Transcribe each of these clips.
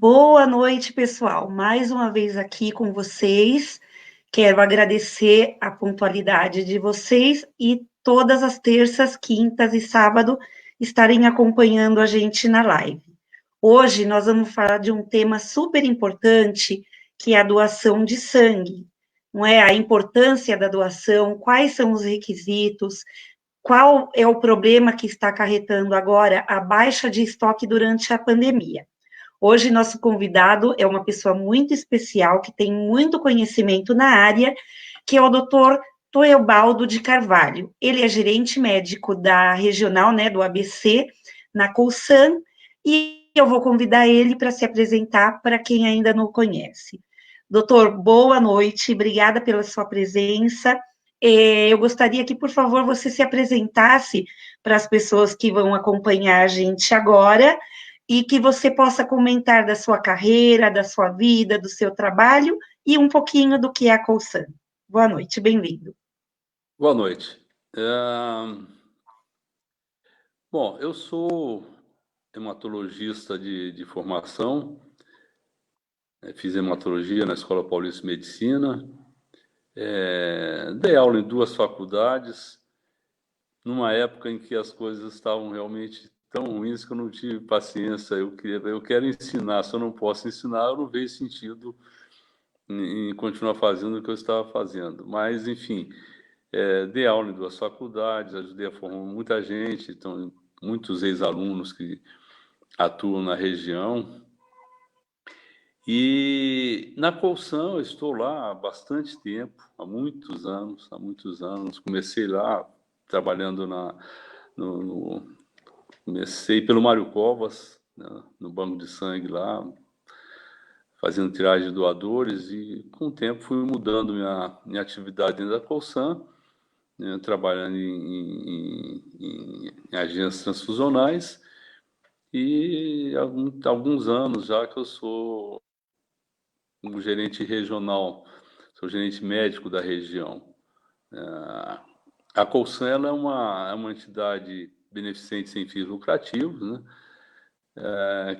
Boa noite, pessoal. Mais uma vez aqui com vocês. Quero agradecer a pontualidade de vocês e todas as terças, quintas e sábado estarem acompanhando a gente na live. Hoje nós vamos falar de um tema super importante, que é a doação de sangue. Não é a importância da doação, quais são os requisitos, qual é o problema que está acarretando agora a baixa de estoque durante a pandemia. Hoje, nosso convidado é uma pessoa muito especial, que tem muito conhecimento na área, que é o doutor Toebaldo de Carvalho. Ele é gerente médico da regional, né, do ABC, na Colsan, e eu vou convidar ele para se apresentar para quem ainda não o conhece. Doutor, boa noite, obrigada pela sua presença. Eu gostaria que, por favor, você se apresentasse para as pessoas que vão acompanhar a gente agora, e que você possa comentar da sua carreira, da sua vida, do seu trabalho e um pouquinho do que é a Colsan. Boa noite, bem-vindo. Boa noite. Bom, eu sou hematologista de formação, fiz hematologia na Escola Paulista de Medicina, dei aula em 2 faculdades, numa época em que as coisas estavam realmente tão ruins que eu não tive paciência. Eu quero ensinar, se eu não posso ensinar, eu não vejo sentido em continuar fazendo o que eu estava fazendo. Mas, enfim, dei aula em 2 faculdades, ajudei a formar muita gente, então, muitos ex-alunos que atuam na região. E na Colsan eu estou lá há bastante tempo, há muitos anos, há muitos anos. Comecei lá trabalhando comecei pelo Mário Covas, né, no banco de sangue lá, fazendo tiragem de doadores, e com o tempo fui mudando minha atividade dentro da Colsan, né, trabalhando em agências transfusionais, e há alguns anos já que eu sou um gerente regional, sou gerente médico da região. A Colsan ela é uma entidade beneficente sem fins lucrativos, né,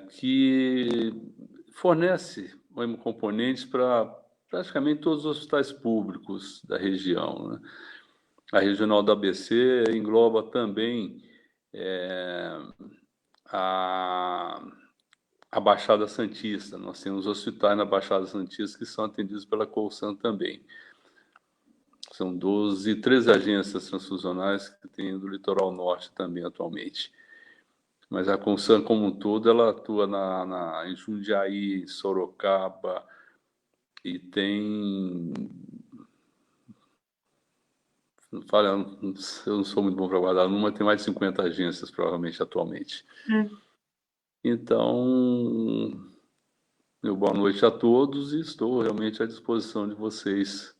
que fornece componentes para praticamente todos os hospitais públicos da região, né? A regional da ABC engloba também a, a Baixada Santista. Nós temos hospitais na Baixada Santista que são atendidos pela Colsan também. São 12, 13 agências transfusionais que tem do litoral norte também atualmente. Mas a Colsan como um todo, ela atua em Jundiaí, Sorocaba, e tem... Eu não sou muito bom para guardar numa, tem mais de 50 agências, provavelmente, atualmente. Então, meu boa noite a todos e estou realmente à disposição de vocês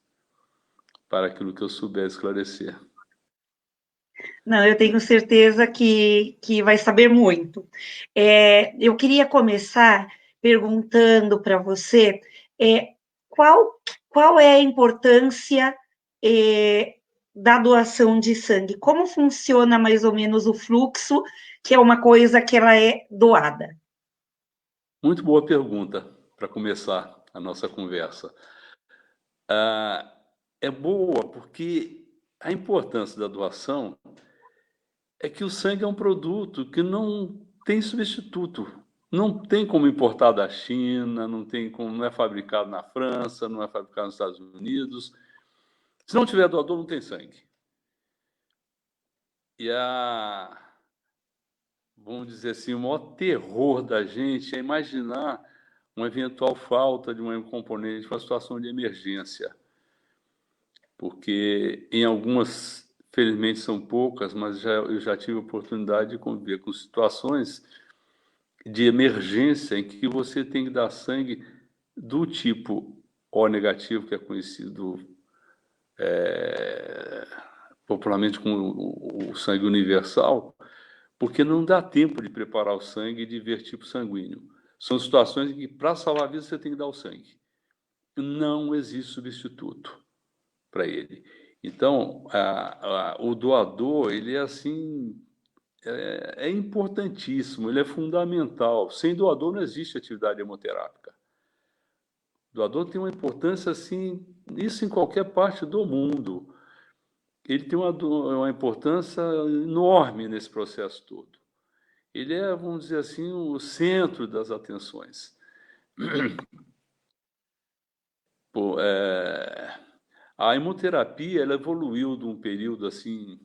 para aquilo que eu souber esclarecer. Não, eu tenho certeza que vai saber muito. Eu queria começar perguntando para você qual, qual é a importância da doação de sangue? Como funciona mais ou menos o fluxo, que é uma coisa que ela é doada? Muito boa pergunta para começar a nossa conversa. É boa porque a importância da doação é que o sangue é um produto que não tem substituto. Não tem como importar da China, não é fabricado na França, não é fabricado nos Estados Unidos. Se não tiver doador, não tem sangue. E vamos dizer assim, o maior terror da gente é imaginar uma eventual falta de um componente para uma situação de emergência. Porque em algumas, felizmente são poucas, mas eu já tive a oportunidade de conviver com situações de emergência em que você tem que dar sangue do tipo O negativo, que é conhecido popularmente como o sangue universal, porque não dá tempo de preparar o sangue e de ver tipo sanguíneo. São situações em que, para salvar a vida, você tem que dar o sangue. Não existe substituto para ele. Então, o doador, ele é assim, é importantíssimo, ele é fundamental. Sem doador não existe atividade hemoterápica. O doador tem uma importância, assim, isso em qualquer parte do mundo. Ele tem uma importância enorme nesse processo todo. Ele é, vamos dizer assim, o centro das atenções. Pô, a hemoterapia, ela evoluiu de um período assim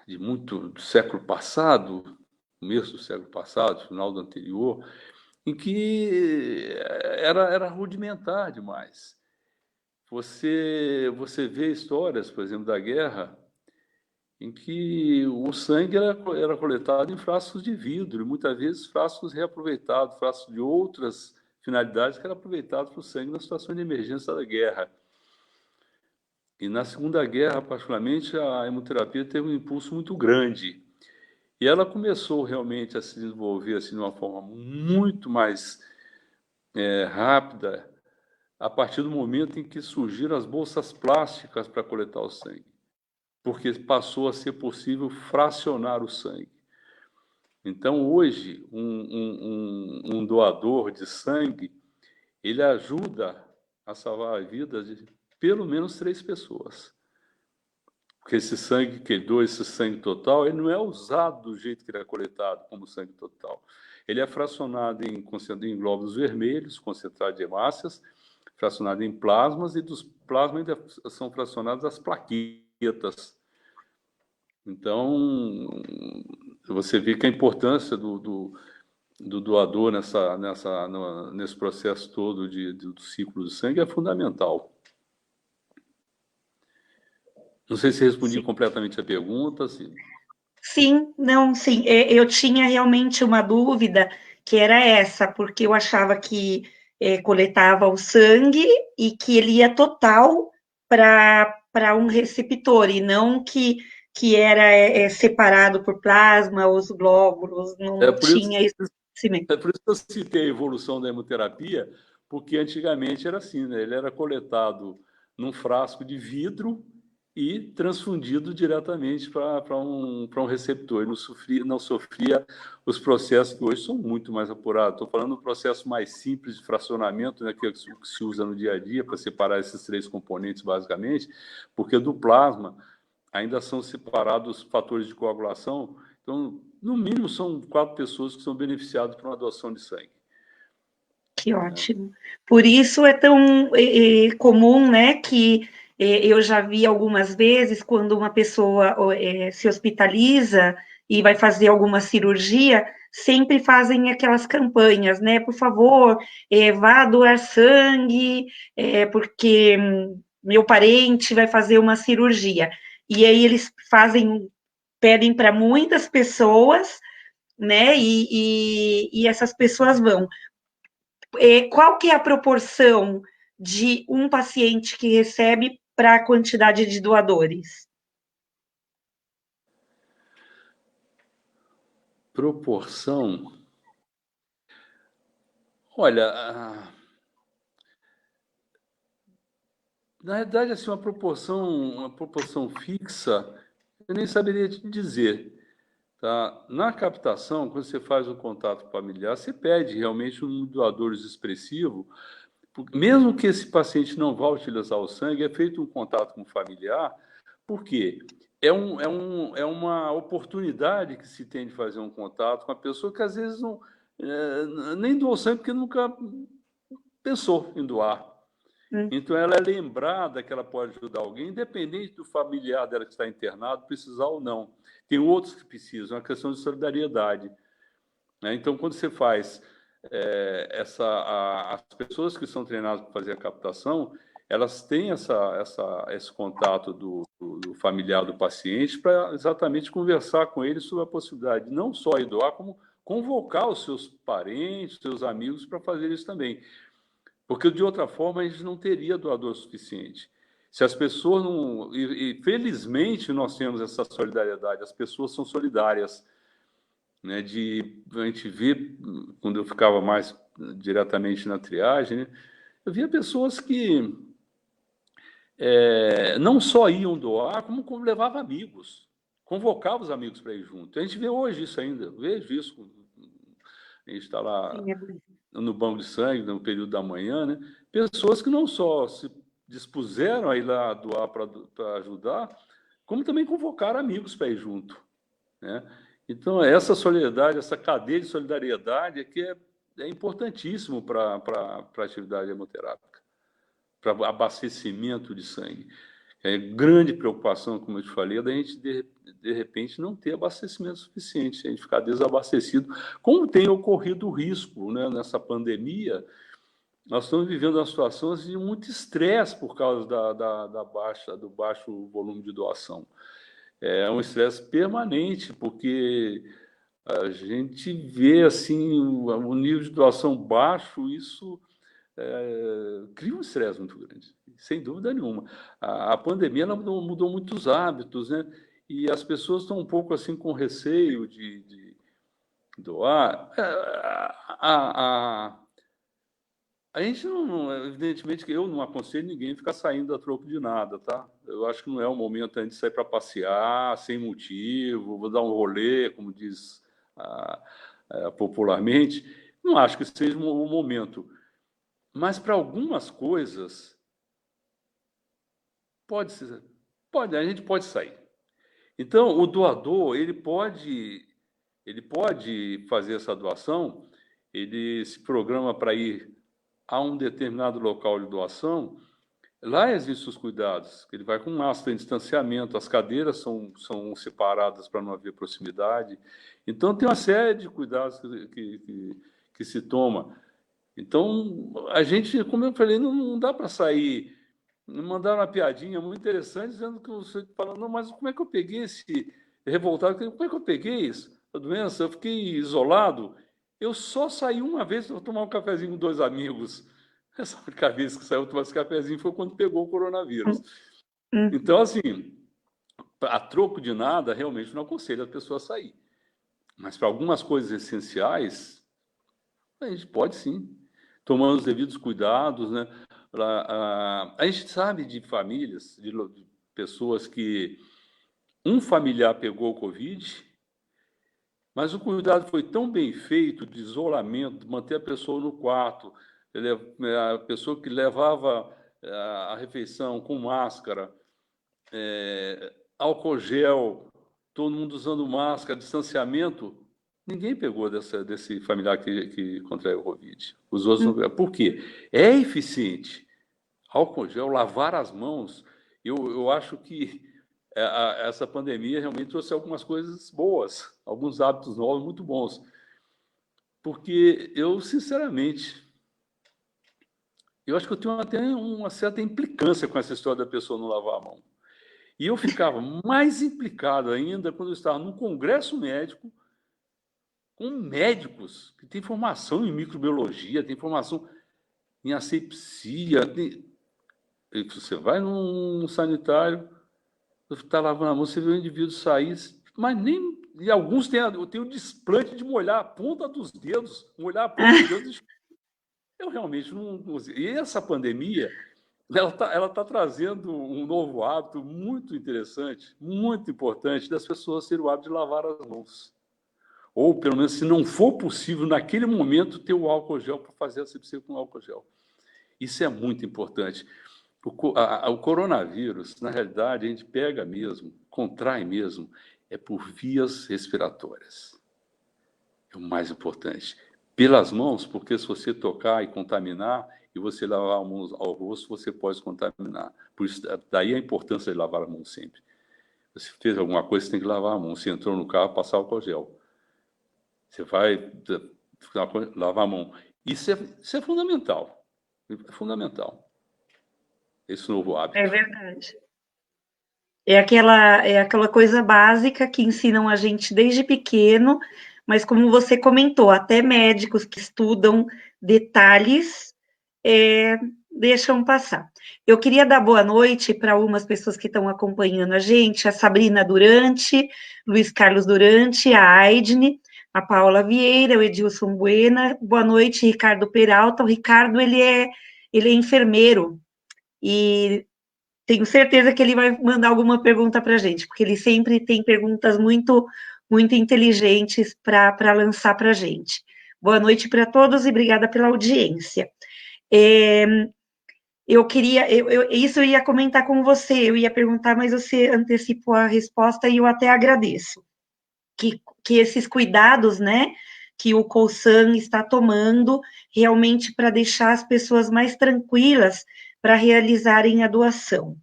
do século passado, começo do século passado, final do anterior, em que era rudimentar demais. Você vê histórias, por exemplo, da guerra, em que o sangue era coletado em frascos de vidro, e muitas vezes frascos reaproveitados, frascos de outras finalidades que eram aproveitados para o sangue na situação de emergência da guerra. E na Segunda Guerra, particularmente, a hemoterapia teve um impulso muito grande. E ela começou realmente a se desenvolver assim, de uma forma muito mais rápida, a partir do momento em que surgiram as bolsas plásticas para coletar o sangue, porque passou a ser possível fracionar o sangue. Então, hoje, um doador de sangue, ele ajuda a salvar a vida de pelo menos 3 pessoas. Porque esse sangue que ele doa, esse sangue total, ele não é usado do jeito que ele é coletado, como sangue total. Ele é fracionado em glóbulos vermelhos, concentrado de hemácias, fracionado em plasmas, e dos plasmas ainda são fracionadas as plaquetas. Então, você vê que a importância do doador nesse processo todo do ciclo do sangue é fundamental. Não sei se respondi Sim. completamente a pergunta. Sim, não, sim. Eu tinha realmente uma dúvida que era essa, porque eu achava que coletava o sangue e que ele ia total para um receptor, e não que era separado por plasma, os glóbulos, É não por isso, tinha esse conhecimento. é por isso que eu citei a evolução da hemoterapia, porque antigamente era assim, né? Ele era coletado num frasco de vidro e transfundido diretamente para um receptor. Ele não sofria os processos que hoje são muito mais apurados. Estou falando do processo mais simples de fracionamento, né, que é o que se usa no dia a dia para separar esses 3 componentes, basicamente, porque do plasma ainda são separados fatores de coagulação. Então, no mínimo, são 4 pessoas que são beneficiadas por uma doação de sangue. Que ótimo. Por isso é tão comum, né, que eu já vi algumas vezes quando uma pessoa se hospitaliza e vai fazer alguma cirurgia, sempre fazem aquelas campanhas, né? Por favor, vá doar sangue, porque meu parente vai fazer uma cirurgia. E aí eles pedem para muitas pessoas, né? E essas pessoas vão. Qual que é a proporção de um paciente que recebe para a quantidade de doadores? Proporção. Olha, na verdade, assim, uma proporção fixa, eu nem saberia te dizer. Tá? Na captação, quando você faz um contato familiar, você pede realmente um doador expressivo, mesmo que esse paciente não vá utilizar o sangue, é feito um contato com o familiar, porque é uma oportunidade que se tem de fazer um contato com a pessoa que às vezes nem doou sangue porque nunca pensou em doar. Hum, Então, ela é lembrada que ela pode ajudar alguém, independente do familiar dela que está internado, precisar ou não. Tem outros que precisam, é uma questão de solidariedade. Né? Então, quando você faz as pessoas que são treinadas para fazer a captação, elas têm esse contato do familiar do paciente para exatamente conversar com ele sobre a possibilidade de não só ir doar, como convocar os seus parentes, os seus amigos para fazer isso também. Porque, de outra forma, a gente não teria doador suficiente. Se as pessoas não... E felizmente, nós temos essa solidariedade. As pessoas são solidárias. Né? A gente vê, quando eu ficava mais diretamente na triagem, né? Eu via pessoas que não só iam doar, como levavam amigos. convocava os amigos para ir junto. A gente vê hoje isso ainda, eu vejo isso. A gente está lá no banco de sangue, no período da manhã, né? Pessoas que não só se dispuseram a ir lá doar para ajudar, como também convocaram amigos para ir junto, né? Então, essa solidariedade, essa cadeia de solidariedade é importantíssimo para a atividade hemoterápica, para abastecimento de sangue. É grande preocupação, como eu te falei, da gente, de repente, não ter abastecimento suficiente, a gente ficar desabastecido, como tem ocorrido o risco, né? Nessa pandemia. Nós estamos vivendo uma situação de muito estresse por causa do baixo volume de doação. É um estresse permanente, porque a gente vê assim, o nível de doação baixo, isso cria um estresse muito grande, sem dúvida nenhuma. A pandemia ela mudou muitos hábitos, né? E as pessoas estão um pouco assim com receio de doar. A gente evidentemente que eu não aconselho ninguém a ficar saindo a troco de nada, tá? Eu acho que não é o momento ainda de sair para passear, sem motivo, vou dar um rolê, como diz popularmente. Não acho que seja o momento. Mas para algumas coisas, a gente pode sair. Então, o doador, ele pode fazer essa doação, ele se programa para ir a um determinado local de doação, lá existem os cuidados. Ele vai com máscara, tem distanciamento, as cadeiras são separadas para não haver proximidade. Então, tem uma série de cuidados que se toma. Então, a gente, como eu falei, não dá para sair. Me mandaram uma piadinha muito interessante, dizendo que você falando, não, mas como é que eu peguei esse revoltado? Como é que eu peguei isso? A doença, eu fiquei isolado. Eu só saí uma vez para tomar um cafezinho com 2 amigos. Essa única vez que saiu tomar esse cafezinho foi quando pegou o coronavírus. Então, assim, a troco de nada, realmente não aconselho a pessoa a sair. Mas para algumas coisas essenciais, a gente pode sim, tomando os devidos cuidados, né? A gente sabe de famílias, de pessoas que um familiar pegou o Covid, mas o cuidado foi tão bem feito de isolamento, de manter a pessoa no quarto, a pessoa que levava a refeição com máscara, álcool gel, todo mundo usando máscara, distanciamento. Ninguém pegou desse familiar que contraiu o Covid. Os outros não. Por quê? É eficiente. Álcool gel, lavar as mãos. Eu acho que essa pandemia realmente trouxe algumas coisas boas, alguns hábitos novos muito bons. Porque eu, sinceramente, eu acho que eu tenho até uma certa implicância com essa história da pessoa não lavar a mão. E eu ficava mais implicado ainda quando eu estava num congresso médico com médicos que têm formação em microbiologia, têm formação em asepsia. Você vai num sanitário, está lavando a mão, você vê o indivíduo sair, mas nem. E alguns têm o desplante de molhar a ponta dos dedos, molhar a ponta dos dedos. Eu realmente não. E essa pandemia, ela tá trazendo um novo hábito muito interessante, muito importante, das pessoas terem o hábito de lavar as mãos. Ou, pelo menos, se não for possível, naquele momento, ter o álcool gel para fazer a asepsia com álcool gel. Isso é muito importante. O coronavírus, na realidade, a gente pega mesmo, contrai mesmo, é por vias respiratórias. É o mais importante. Pelas mãos, porque se você tocar e contaminar, e você lavar as mãos ao rosto, você pode contaminar. Por isso, daí a importância de lavar a mão sempre. Se fez alguma coisa, você tem que lavar a mão. Se entrou no carro, passar álcool gel. Você vai lavar a mão. Isso é fundamental. É fundamental. Esse novo hábito. É verdade. É aquela coisa básica que ensinam a gente desde pequeno, mas como você comentou, até médicos que estudam detalhes deixam passar. Eu queria dar boa noite para algumas pessoas que estão acompanhando a gente, a Sabrina Durante, Luiz Carlos Durante, a Aidne, a Paula Vieira, o Edilson Buena, boa noite, Ricardo Peralta. O Ricardo, ele é enfermeiro e tenho certeza que ele vai mandar alguma pergunta para a gente, porque ele sempre tem perguntas muito, muito inteligentes para lançar para a gente. Boa noite para todos e obrigada pela audiência. Isso eu ia comentar com você, eu ia perguntar, mas você antecipou a resposta e eu até agradeço. Que esses cuidados, né, que o Cosan está tomando realmente para deixar as pessoas mais tranquilas para realizarem a doação.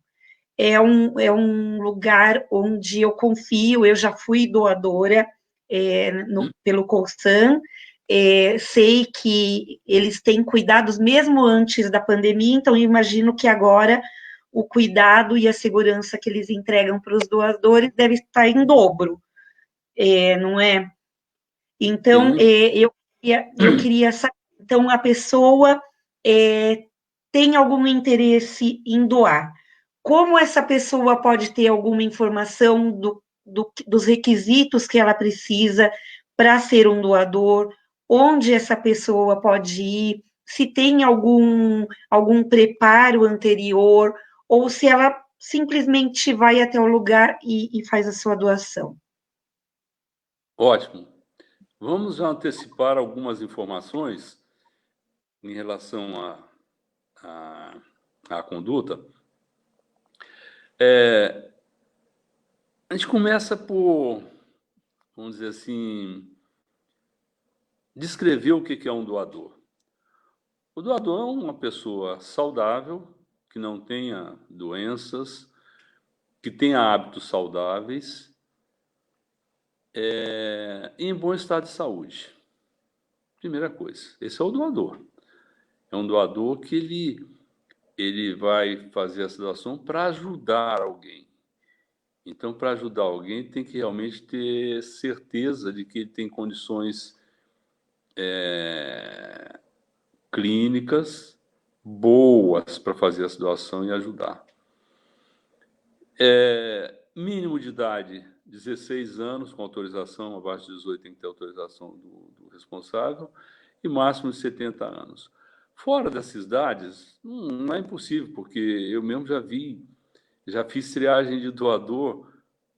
É um lugar onde eu confio, eu já fui doadora pelo Cosan, sei que eles têm cuidados mesmo antes da pandemia, então eu imagino que agora o cuidado e a segurança que eles entregam para os doadores deve estar em dobro, não é? Então, eu queria saber, então, a pessoa tem algum interesse em doar. Como essa pessoa pode ter alguma informação dos requisitos que ela precisa para ser um doador? Onde essa pessoa pode ir? Se tem algum preparo anterior? Ou se ela simplesmente vai até o lugar e faz a sua doação? Ótimo. Vamos antecipar algumas informações em relação à conduta. A gente começa por, vamos dizer assim, descrever o que é um doador. O doador é uma pessoa saudável, que não tenha doenças, que tenha hábitos saudáveis e em bom estado de saúde. Primeira coisa, esse é o doador. É um doador que ele vai fazer essa doação para ajudar alguém. Então, para ajudar alguém, tem que realmente ter certeza de que ele tem condições clínicas boas para fazer essa doação e ajudar. Mínimo de idade, 16 anos, com autorização, abaixo de 18 tem que ter autorização do responsável, e máximo de 70 anos. Fora dessas idades, não é impossível, porque eu mesmo já fiz triagem de doador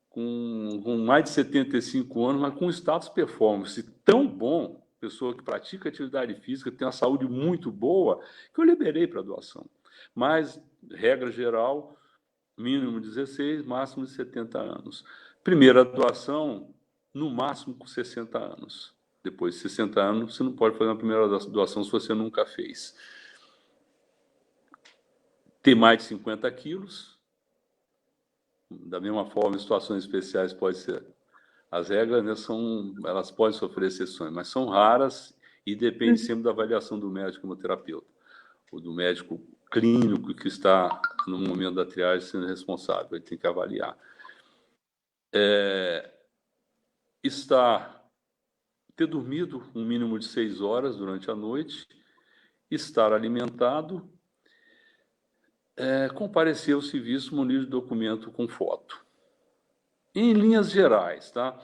com mais de 75 anos, mas com status performance tão bom, pessoa que pratica atividade física, tem uma saúde muito boa, que eu liberei para doação. Mas, regra geral, mínimo 16, máximo de 70 anos. Primeira doação, no máximo com 60 anos. Depois de 60 anos, você não pode fazer uma primeira doação se você nunca fez. Ter mais de 50 quilos, da mesma forma, em situações especiais pode ser. As regras, né, elas podem sofrer exceções, mas são raras e depende sempre da avaliação do médico como terapeuta, ou do médico clínico que está no momento da triagem sendo responsável, ele tem que avaliar. Ter dormido um mínimo de 6 horas durante a noite, estar alimentado, comparecer ao serviço munido de documento com foto. Em linhas gerais, tá?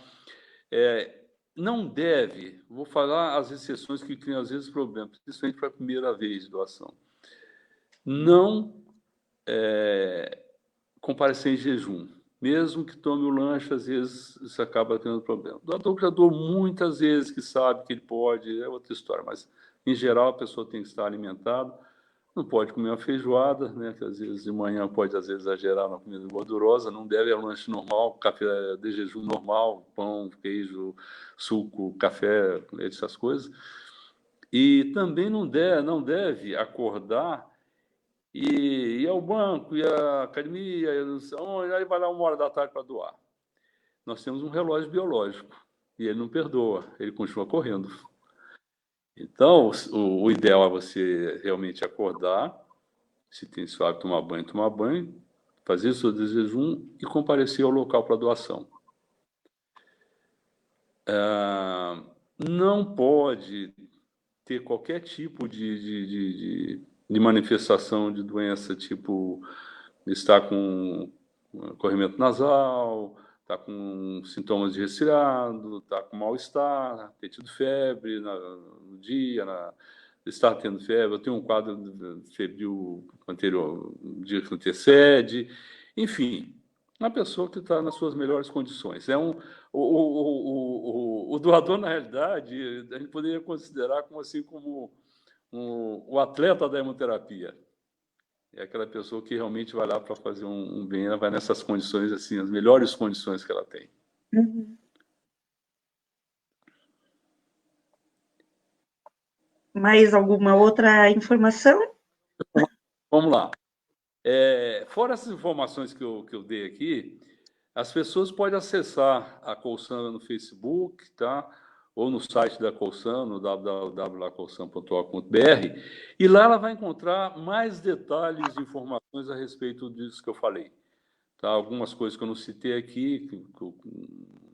Não deve, vou falar as exceções que criam às vezes problemas, principalmente para a primeira vez de doação. Não comparecer em jejum. Mesmo que tome o lanche, às vezes isso acaba tendo problema. O doador que já doou muitas vezes, que sabe que ele pode, é outra história, mas em geral a pessoa tem que estar alimentada. Não pode comer uma feijoada, né? Que às vezes de manhã pode às vezes exagerar na comida gordurosa, não deve é um lanche normal, café de jejum normal, pão, queijo, suco, café, leite, essas coisas. E também não deve acordar e ir ao banco, ir à academia, aí vai lá 1 hora da tarde para doar. Nós temos um relógio biológico e ele não perdoa, ele continua correndo. Então, o ideal é você realmente acordar, se tem esse hábito, tomar banho, fazer seu jejum e comparecer ao local para doação. Não pode ter qualquer tipo de manifestação de doença, tipo estar com corrimento nasal, estar com sintomas de resfriado, estar com mal-estar, ter tido febre no dia, está tendo febre, eu tenho um quadro febril anterior, um dia que antecede, enfim, uma pessoa que está nas suas melhores condições. O doador, na realidade, a gente poderia considerar como assim como o atleta da hemoterapia. É aquela pessoa que realmente vai lá para fazer um bem, ela vai nessas condições, assim, as melhores condições que ela tem. Uhum. Mais alguma outra informação? Vamos lá. Fora essas informações que eu dei aqui, as pessoas podem acessar a Colsan no Facebook, tá? Ou no site da Colsan, no www.colsan.org.br, e lá ela vai encontrar mais detalhes e informações a respeito disso que eu falei. Tá? Algumas coisas que eu não citei aqui, que eu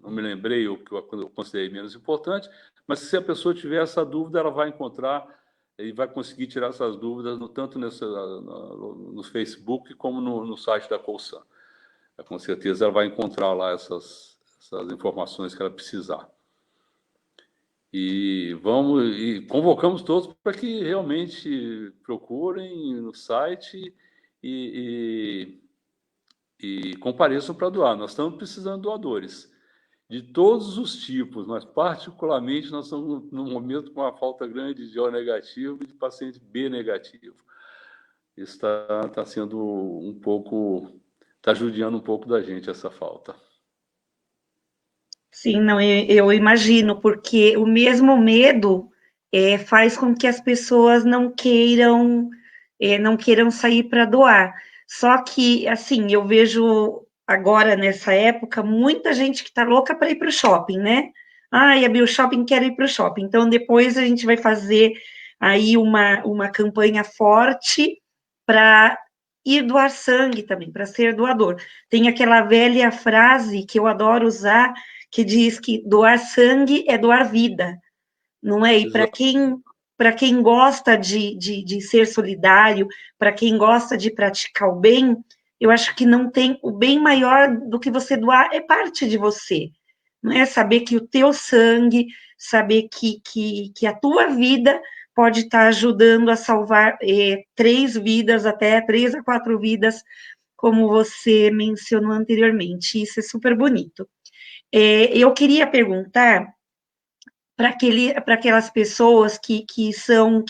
não me lembrei ou que eu considerei menos importante, mas se a pessoa tiver essa dúvida, ela vai encontrar e vai conseguir tirar essas dúvidas tanto no Facebook como no site da Colsan. Com certeza ela vai encontrar lá essas informações que ela precisar. E convocamos todos para que realmente procurem no site e compareçam para doar. Nós estamos precisando de doadores de todos os tipos, mas particularmente nós estamos num momento com uma falta grande de O negativo e de paciente B negativo. Isso está sendo um pouco, está judiando um pouco da gente essa falta. Sim, não, eu imagino, porque o mesmo medo faz com que as pessoas não queiram sair para doar. Só que, assim, eu vejo agora, nessa época, muita gente que está louca para ir para o shopping, né? Ah, e a Shopping quer ir para o shopping. Então, depois a gente vai fazer aí uma campanha forte para ir doar sangue também, para ser doador. Tem aquela velha frase que eu adoro usar, que diz que doar sangue é doar vida, não é? E para quem gosta de ser solidário, para quem gosta de praticar o bem, eu acho que não tem o bem maior do que você doar, é parte de você, não é? Saber que o teu sangue, saber que a tua vida pode estar ajudando a salvar 3 vidas, até 3 a 4 vidas, como você mencionou anteriormente. Isso é super bonito. Eu queria perguntar para aquelas pessoas que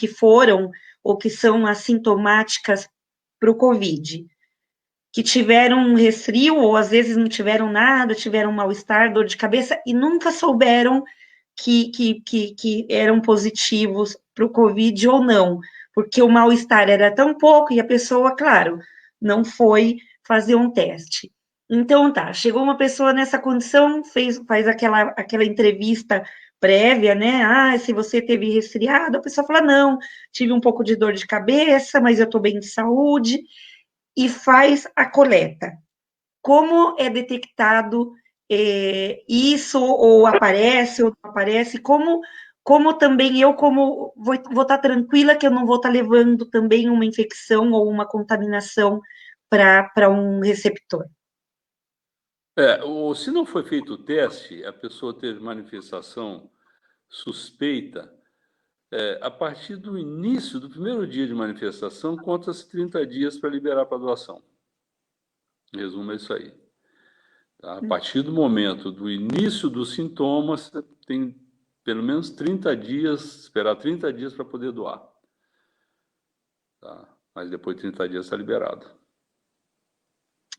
foram ou que são assintomáticas para o Covid, que tiveram um resfrio ou às vezes não tiveram nada, tiveram mal-estar, dor de cabeça e nunca souberam que eram positivos para o Covid ou não, porque o mal-estar era tão pouco e a pessoa, claro, não foi fazer um teste. Então, tá, chegou uma pessoa nessa condição, faz aquela entrevista prévia, né? Ah, se você teve resfriado, a pessoa fala, não, tive um pouco de dor de cabeça, mas eu estou bem de saúde, e faz a coleta. Como é detectado isso, ou aparece, ou não aparece, como também eu, como vou estar tranquila que eu não vou estar levando também uma infecção ou uma contaminação para um receptor. Se não foi feito o teste, a pessoa teve manifestação suspeita, a partir do início, do primeiro dia de manifestação, conta-se 30 dias para liberar para doação. Em resumo, é isso aí. Tá? A partir do momento do início dos sintomas, tem pelo menos 30 dias, esperar 30 dias para poder doar. Tá? Mas depois de 30 dias está liberado.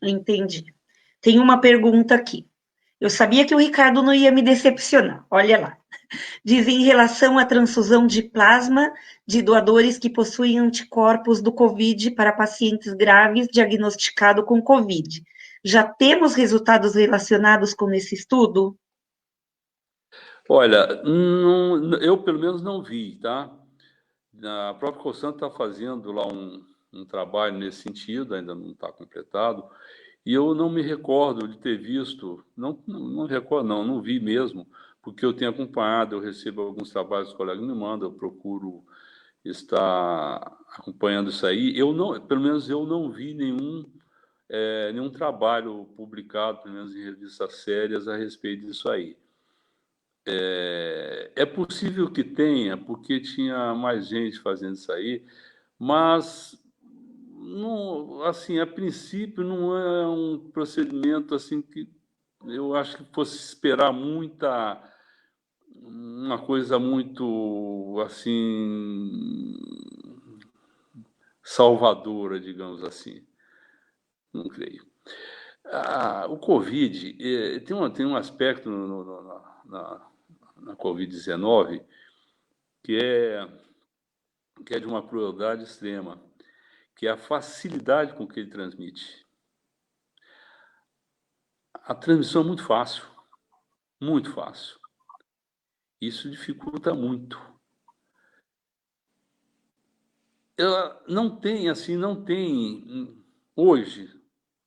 Entendi. Tem uma pergunta aqui. Eu sabia que o Ricardo não ia me decepcionar. Olha lá. Diz em relação à transfusão de plasma de doadores que possuem anticorpos do Covid para pacientes graves diagnosticados com Covid. Já temos resultados relacionados com esse estudo? Olha, eu pelo menos não vi, tá? A própria Cosan está fazendo lá um trabalho nesse sentido, ainda não está completado, e eu não me recordo de ter visto, não recordo, não vi mesmo, porque eu tenho acompanhado, eu recebo alguns trabalhos que os colegas me mandam, eu procuro estar acompanhando isso aí. Pelo menos eu não vi nenhum trabalho publicado, pelo menos em revistas sérias, a respeito disso aí. É possível que tenha, porque tinha mais gente fazendo isso aí, mas não, assim, a princípio não é um procedimento assim que eu acho que fosse esperar uma coisa muito assim salvadora, digamos assim. Não creio. O Covid tem um aspecto na Covid-19 que é, que é de uma crueldade extrema, que é a facilidade com que ele transmite. A transmissão é muito fácil, muito fácil. Isso dificulta muito. Ela não tem, assim, não tem, hoje,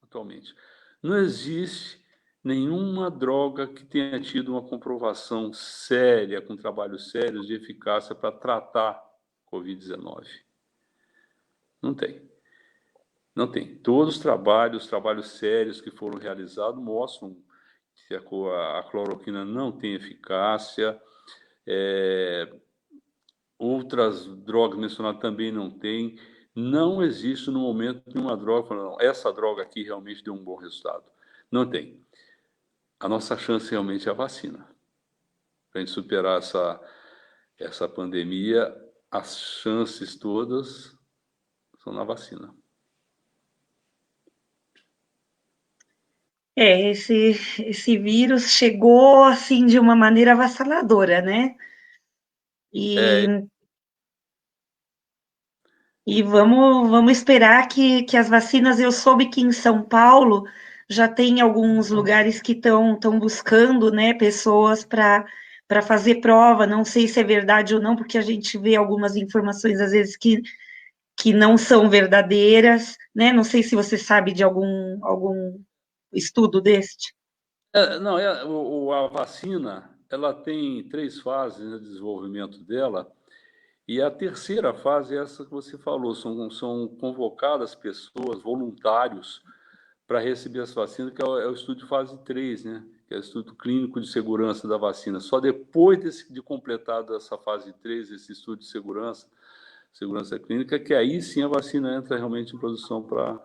atualmente, não existe nenhuma droga que tenha tido uma comprovação séria, com trabalhos sérios de eficácia para tratar Covid-19. Não tem. Não tem. Todos os trabalhos sérios que foram realizados mostram que a cloroquina não tem eficácia, outras drogas mencionadas também não tem. Não existe no momento nenhuma droga falando, não, essa droga aqui realmente deu um bom resultado. Não tem. A nossa chance realmente é a vacina. Para a gente superar essa pandemia, as chances todas são na vacina. Esse vírus chegou assim de uma maneira avassaladora, né? É, E, e vamos esperar que as vacinas, eu soube que em São Paulo já tem alguns lugares que estão buscando, né, pessoas para fazer prova, não sei se é verdade ou não, porque a gente vê algumas informações às vezes que não são verdadeiras, né? Não sei se você sabe de algum estudo deste. não, a vacina, ela tem 3 fases de desenvolvimento dela, e a terceira fase é essa que você falou, são convocadas pessoas, voluntários, para receber as vacinas, que é o estudo de fase 3, né? Que é o estudo clínico de segurança da vacina. Só depois de completada essa fase 3, esse estudo de segurança clínica, que aí sim a vacina entra realmente em produção para...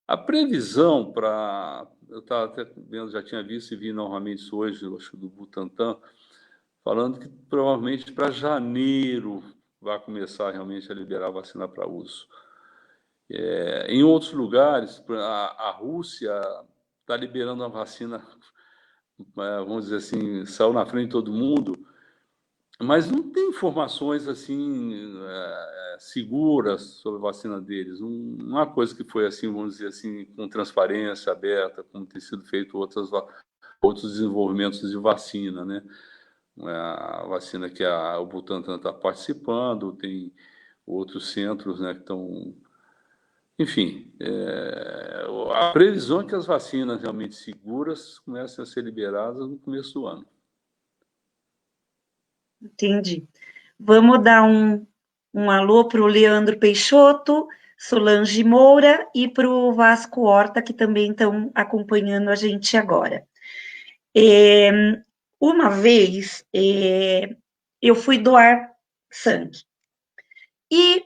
A previsão para... Eu estava até vendo, já tinha visto e vi novamente isso hoje, eu acho, do Butantan, falando que provavelmente para janeiro vai começar realmente a liberar a vacina para uso. Em outros lugares, a Rússia está liberando a vacina, vamos dizer assim, saiu na frente de todo mundo, mas não tem informações assim seguras sobre a vacina deles. Não é uma coisa que foi assim, vamos dizer assim, com transparência aberta, como tem sido feito outros desenvolvimentos de vacina, né? A vacina que o Butantan está participando, tem outros centros, né, que estão... Enfim, a previsão é que as vacinas realmente seguras comecem a ser liberadas no começo do ano. Entendi. Vamos dar um alô para o Leandro Peixoto, Solange Moura e para o Vasco Horta, que também estão acompanhando a gente agora. Uma vez eu fui doar sangue e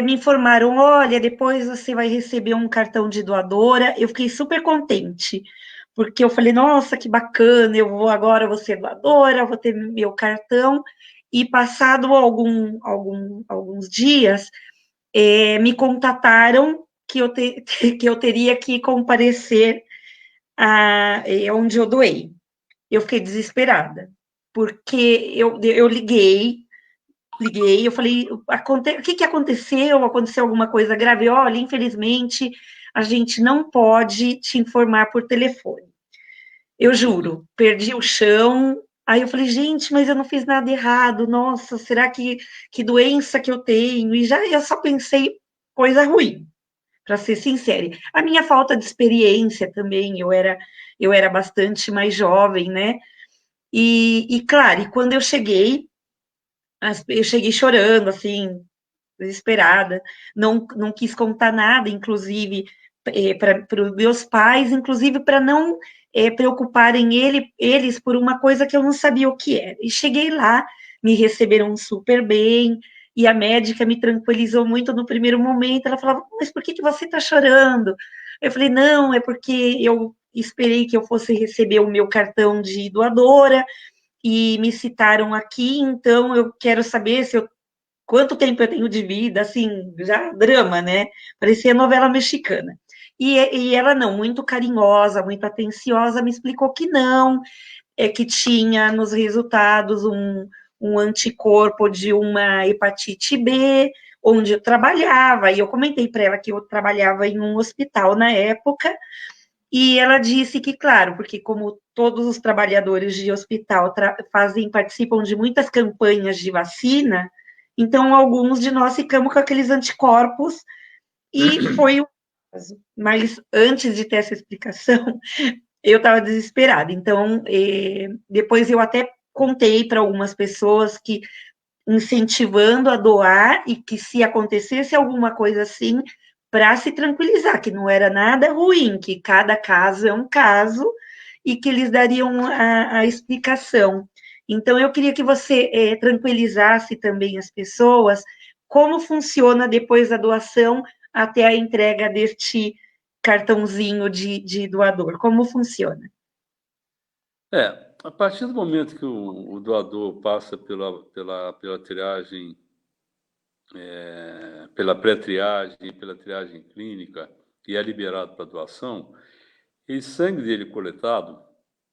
me informaram: olha, depois você vai receber um cartão de doadora. Eu fiquei super contente, porque eu falei: nossa, que bacana, agora vou ser doadora, vou ter meu cartão. E passado alguns dias, me contataram que que eu teria que comparecer onde eu doei. Eu fiquei desesperada, porque eu liguei, eu falei, o que aconteceu? Aconteceu alguma coisa grave? Olha, infelizmente, a gente não pode te informar por telefone. Eu juro, perdi o chão. Aí eu falei, gente, mas eu não fiz nada errado. Nossa, será que doença que eu tenho? E já eu só pensei coisa ruim, para ser sincera. A minha falta de experiência também, eu era bastante mais jovem, né? E claro, e quando eu cheguei chorando, assim, desesperada, não quis contar nada, inclusive para os meus pais, inclusive para não preocuparem eles por uma coisa que eu não sabia o que era. E cheguei lá, me receberam super bem, e a médica me tranquilizou muito no primeiro momento. Ela falava, mas por que você está chorando? Eu falei, não, é porque eu esperei que eu fosse receber o meu cartão de doadora, e me citaram aqui, então eu quero saber quanto tempo eu tenho de vida, assim, já drama, né? Parecia novela mexicana. E ela não, muito carinhosa, muito atenciosa, me explicou que não, que tinha nos resultados um anticorpo de uma hepatite B, onde eu trabalhava, e eu comentei para ela que eu trabalhava em um hospital na época, e ela disse que, claro, porque como todos os trabalhadores de hospital participam de muitas campanhas de vacina, então alguns de nós ficamos com aqueles anticorpos, e foi o caso. Mas antes de ter essa explicação, eu estava desesperada. Então, depois eu até contei para algumas pessoas que incentivando a doar e que se acontecesse alguma coisa assim, para se tranquilizar, que não era nada ruim, que cada caso é um caso e que eles dariam a explicação. Então, eu queria que você tranquilizasse também as pessoas como funciona depois da doação até a entrega deste cartãozinho de doador. Como funciona? A partir do momento que o doador passa pela triagem, pela pré-triagem, pela triagem clínica e é liberado para doação, e sangue dele coletado,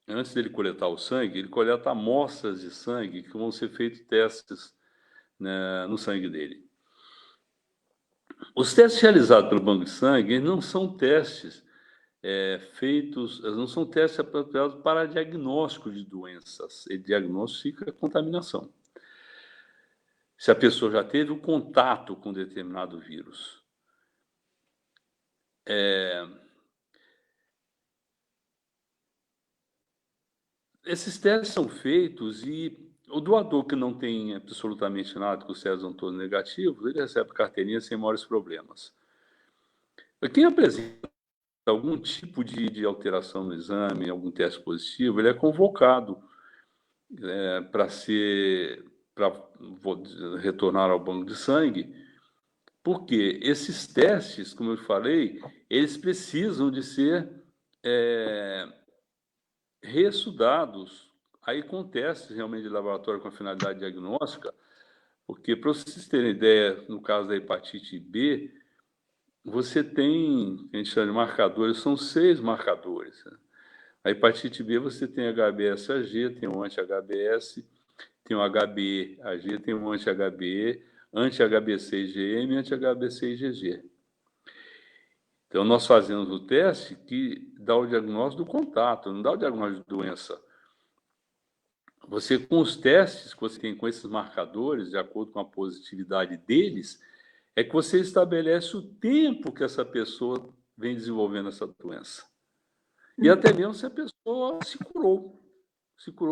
antes dele coletar o sangue, ele coleta amostras de sangue que vão ser feitos testes, né, no sangue dele. Os testes realizados pelo banco de sangue não são testes feitos, não são testes apropriados para diagnóstico de doenças. Ele diagnostica a contaminação. Se a pessoa já teve um contato com determinado vírus. Esses testes são feitos e o doador que não tem absolutamente nada, que os testes são todos negativos, ele recebe carteirinha sem maiores problemas. Quem apresenta algum tipo de alteração no exame, algum teste positivo, ele é convocado para retornar ao banco de sangue, porque esses testes, como eu falei, eles precisam de ser reestudados, aí com testes realmente de laboratório com finalidade diagnóstica, porque, para vocês terem ideia, no caso da hepatite B, você tem, a gente chama de marcadores, são 6 marcadores. Né? A hepatite B você tem HBsAg, tem um anti-HBs, tem um HBeAg, tem um anti-HBe, anti-HBc-IgM e anti-HBc-IgG. Então, nós fazemos o teste que dá o diagnóstico do contato, não dá o diagnóstico de doença. Você, com os testes que você tem com esses marcadores, de acordo com a positividade deles, é que você estabelece o tempo que essa pessoa vem desenvolvendo essa doença. E até mesmo se a pessoa se curou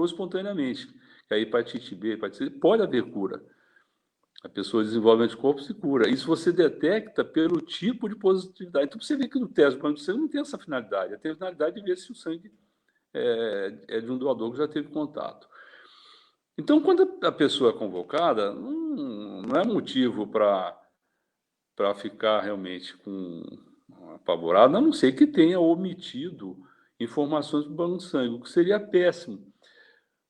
espontaneamente. A hepatite B, a hepatite C, pode haver cura. A pessoa desenvolve anticorpos e cura. Isso você detecta pelo tipo de positividade. Então, você vê que no teste do banco de sangue não tem essa finalidade. Tem a finalidade de ver se o sangue é de um doador que já teve contato. Então, quando a pessoa é convocada, não é motivo para ficar realmente apavorado, a não ser que tenha omitido informações do banco de sangue, o que seria péssimo.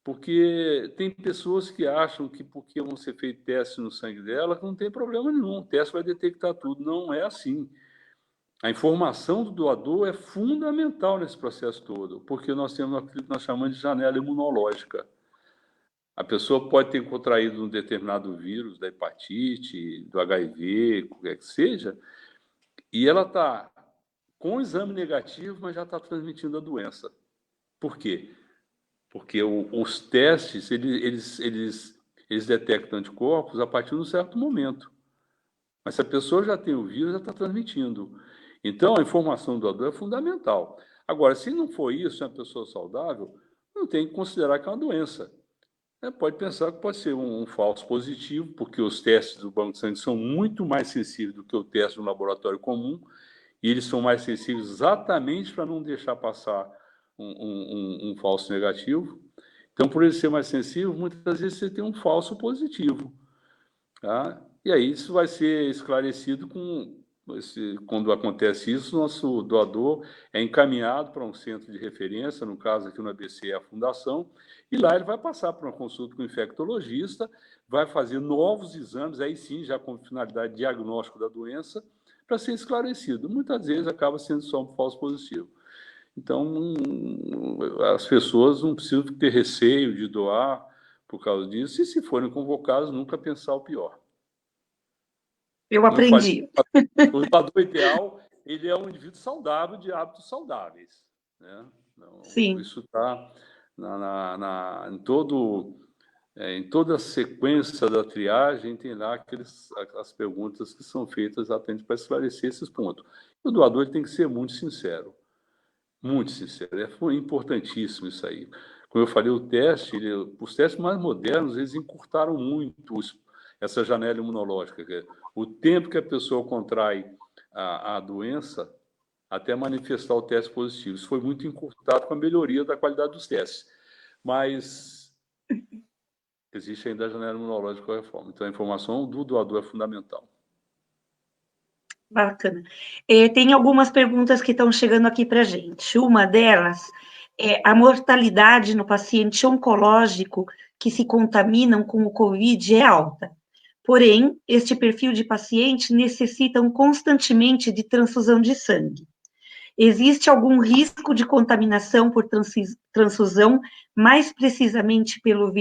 Porque tem pessoas que acham que porque vão ser feitos testes no sangue dela, não tem problema nenhum, o teste vai detectar tudo. Não é assim. A informação do doador é fundamental nesse processo todo, porque nós temos aquilo que nós chamamos de janela imunológica. A pessoa pode ter contraído um determinado vírus, da hepatite, do HIV, qualquer que seja, e ela está com o exame negativo, mas já está transmitindo a doença. Por quê? Porque os testes, eles detectam anticorpos a partir de um certo momento. Mas se a pessoa já tem o vírus, já está transmitindo. Então, a informação do doador é fundamental. Agora, se não for isso, é uma pessoa saudável, não tem que considerar que é uma doença. Pode pensar que pode ser um falso positivo, porque os testes do banco de sangue são muito mais sensíveis do que o teste do laboratório comum, e eles são mais sensíveis exatamente para não deixar passar um falso negativo. Então, por ele ser mais sensível, muitas vezes você tem um falso positivo. Tá? E aí isso vai ser esclarecido quando acontece isso, nosso doador é encaminhado para um centro de referência, no caso aqui no ABC é a Fundação, e lá ele vai passar por uma consulta com o infectologista, vai fazer novos exames, aí sim, já com finalidade de diagnóstico da doença, para ser esclarecido. Muitas vezes acaba sendo só um falso positivo. Então, as pessoas não precisam ter receio de doar por causa disso, e se forem convocados, nunca pensar o pior. Eu Como eu falei, aprendi. o doador ideal, ele é um indivíduo saudável, de hábitos saudáveis. Né? Então, Sim. isso está em toda a sequência da triagem, tem lá as perguntas que são feitas exatamente para esclarecer esses pontos. O doador ele tem que ser muito sincero. Muito sincero. É importantíssimo isso aí. Como eu falei, os testes mais modernos, eles encurtaram muito essa janela imunológica. O tempo que a pessoa contrai a doença até manifestar o teste positivo. Isso foi muito encurtado com a melhoria da qualidade dos testes. Mas existe ainda a janela imunológica de qualquer forma. Então, a informação do doador é fundamental. Bacana. Tem algumas perguntas que estão chegando aqui para a gente. Uma delas é a mortalidade no paciente oncológico que se contaminam com o Covid é alta. Porém, este perfil de paciente necessitam constantemente de transfusão de sangue. Existe algum risco de contaminação por transfusão, mais precisamente pelo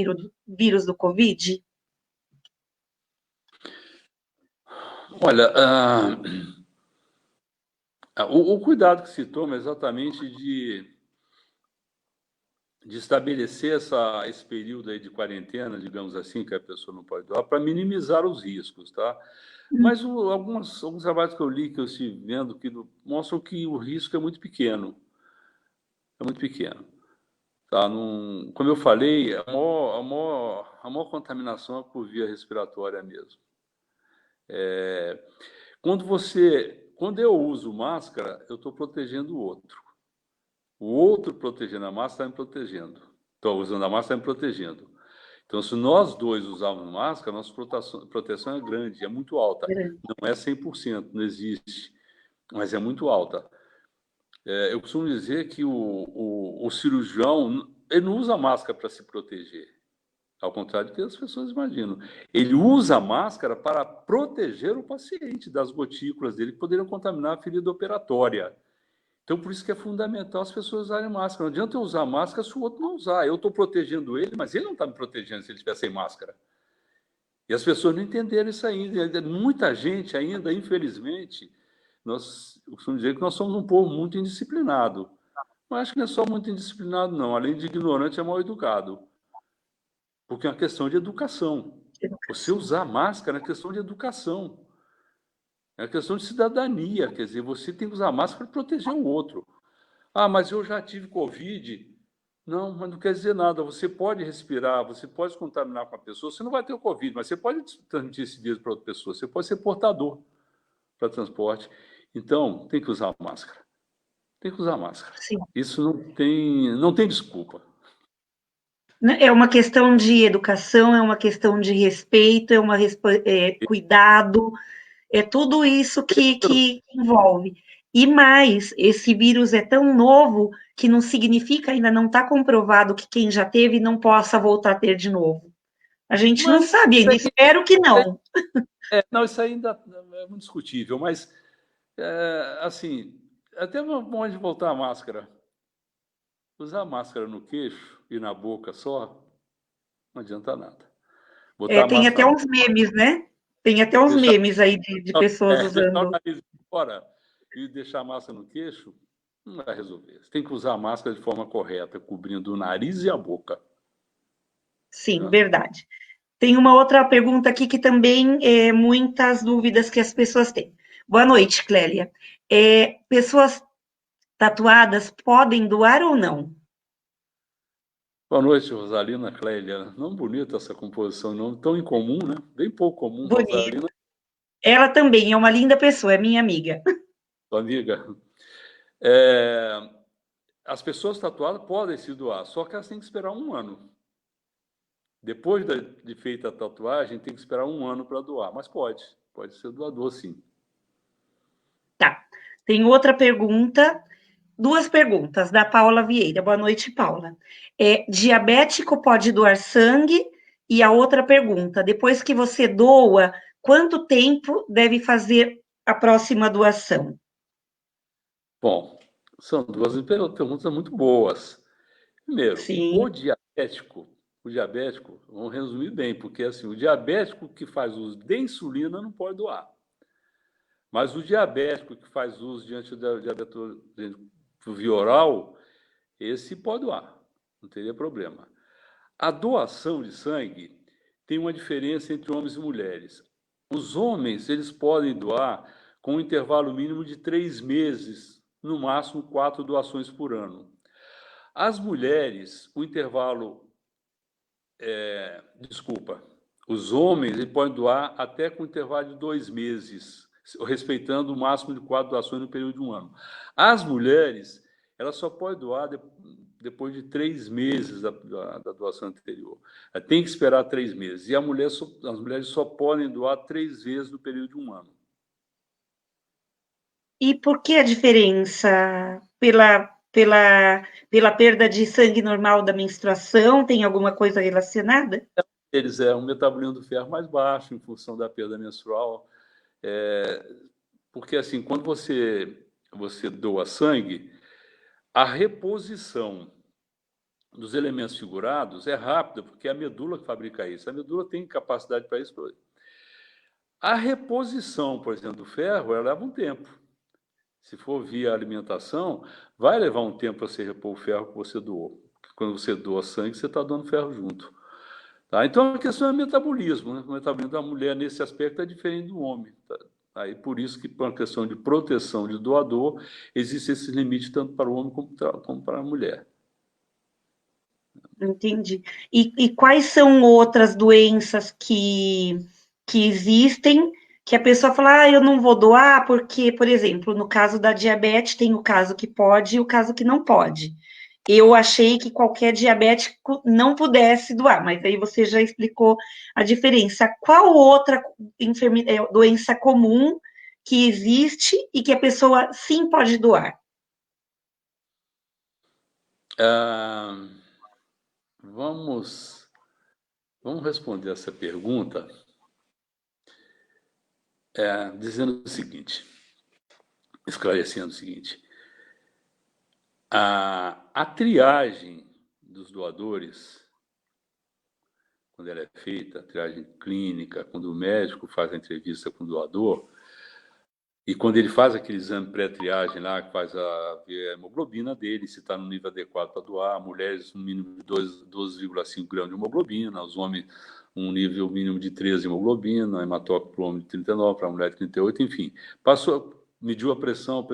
vírus do Covid? Olha, o cuidado que se toma é exatamente de estabelecer esse período aí de quarentena, digamos assim, que a pessoa não pode doar, para minimizar os riscos, tá? Mas alguns trabalhos que eu li, que eu estive vendo, que mostram que o risco é muito pequeno. É muito pequeno. Tá? Como eu falei, a maior contaminação é por via respiratória mesmo. Quando eu uso máscara, eu estou protegendo o outro. O outro protegendo a máscara está me protegendo. Estou usando a máscara, está me protegendo. Então, se nós dois usarmos máscara, nossa proteção é grande, é muito alta. Não é 100%, não existe, mas é muito alta. Eu costumo dizer que o cirurgião ele não usa máscara para se proteger, ao contrário do que as pessoas imaginam. Ele usa a máscara para proteger o paciente das gotículas dele que poderiam contaminar a ferida operatória. Então, por isso que é fundamental as pessoas usarem máscara. Não adianta eu usar máscara se o outro não usar. Eu estou protegendo ele, mas ele não está me protegendo se ele estiver sem máscara. E as pessoas não entenderam isso ainda. Muita gente ainda, infelizmente, eu costumo dizer que nós somos um povo muito indisciplinado. Mas acho que não é só muito indisciplinado, não. Além de ignorante, é mal educado. Porque é uma questão de educação. Você usar máscara é questão de educação. É questão de cidadania. Quer dizer, você tem que usar máscara para proteger o outro. Ah, mas eu já tive Covid. Não, mas não quer dizer nada. Você pode respirar, você pode se contaminar com a pessoa. Você não vai ter o Covid, mas você pode transmitir esse vírus para outra pessoa. Você pode ser portador para transporte. Então, tem que usar máscara. Tem que usar máscara. Sim. Isso não tem desculpa. É uma questão de educação, é uma questão de respeito, cuidado, é tudo isso que envolve. E mais, esse vírus é tão novo que não significa, ainda não está comprovado que quem já teve não possa voltar a ter de novo. A gente não sabe ainda, espero que não. Não, isso ainda é muito discutível, mas, assim, até bom de voltar a máscara. Usar máscara no queixo e na boca só, não adianta nada. Botar a Tem até máscara, uns memes, né? Tem até uns deixar, memes aí de pessoas deixar o usando. nariz fora e deixar a máscara no queixo, não vai resolver. Você tem que usar a máscara de forma correta, cobrindo o nariz e a boca. Sim, verdade. Tem uma outra pergunta aqui que também é muitas dúvidas que as pessoas têm. Boa noite, Clélia. Pessoas tatuadas podem doar ou não? Boa noite, Rosalina Clélia. Não bonita essa composição, não tão incomum, né? Bem pouco comum, Bonita. Rosalina. Ela também é uma linda pessoa, é minha amiga. Sua amiga. as pessoas tatuadas podem se doar, só que elas têm que esperar um ano. Depois de feita a tatuagem, tem que esperar um ano para doar, mas pode ser doador, sim. Tá. Tem outra pergunta, duas perguntas, da Paula Vieira. Boa noite, Paula. Diabético pode doar sangue? E a outra pergunta, depois que você doa, quanto tempo deve fazer a próxima doação? Bom, são duas perguntas muito boas. Primeiro, Sim, o diabético, vamos resumir bem, porque assim, o diabético que faz uso de insulina não pode doar. Mas o diabético que faz uso de antidiabético via oral, esse pode doar, não teria problema. A doação de sangue tem uma diferença entre homens e mulheres. Os homens, eles podem doar com um intervalo mínimo de 3 meses, no máximo 4 doações por ano. As mulheres, o intervalo, os homens eles podem doar até com intervalo de 2 meses, respeitando o máximo de 4 doações no período de um ano. As mulheres, elas só podem doar depois de 3 meses da doação anterior. Tem que esperar 3 meses. E as mulheres só podem doar 3 vezes no período de um ano. e por que a diferença? Pela perda de sangue normal da menstruação? Tem alguma coisa relacionada? Eles um metabolismo do ferro mais baixo em função da perda menstrual. Porque, assim, quando você doa sangue, a reposição dos elementos figurados é rápida, porque é a medula que fabrica isso. A medula tem capacidade para isso. A reposição, por exemplo, do ferro, ela leva um tempo. Se for via alimentação, vai levar um tempo para você repor o ferro que você doou. Quando você doa sangue, você está dando ferro junto. Tá? Então, a questão é metabolismo. Né? O metabolismo da mulher, nesse aspecto, é diferente do homem. Tá? Aí, por isso que, por uma questão de proteção de doador, existe esse limite tanto para o homem como para a mulher. Entendi. E quais são outras doenças que existem que a pessoa fala, eu não vou doar porque, por exemplo, no caso da diabetes, tem o caso que pode e o caso que não pode. Eu achei que qualquer diabético não pudesse doar, mas aí você já explicou a diferença. Qual outra doença comum que existe e que a pessoa sim pode doar? Ah, vamos responder essa pergunta dizendo o seguinte, esclarecendo o seguinte. A triagem dos doadores, quando ela é feita, a triagem clínica, quando o médico faz a entrevista com o doador, e quando ele faz aquele exame pré-triagem lá, que faz a hemoglobina dele, se está no nível adequado para doar, mulheres um mínimo de 12,5 gramas de hemoglobina, os homens um nível mínimo de 13 de hemoglobina, hematócrito para o homem de 39, para a mulher de 38, enfim. Mediu a pressão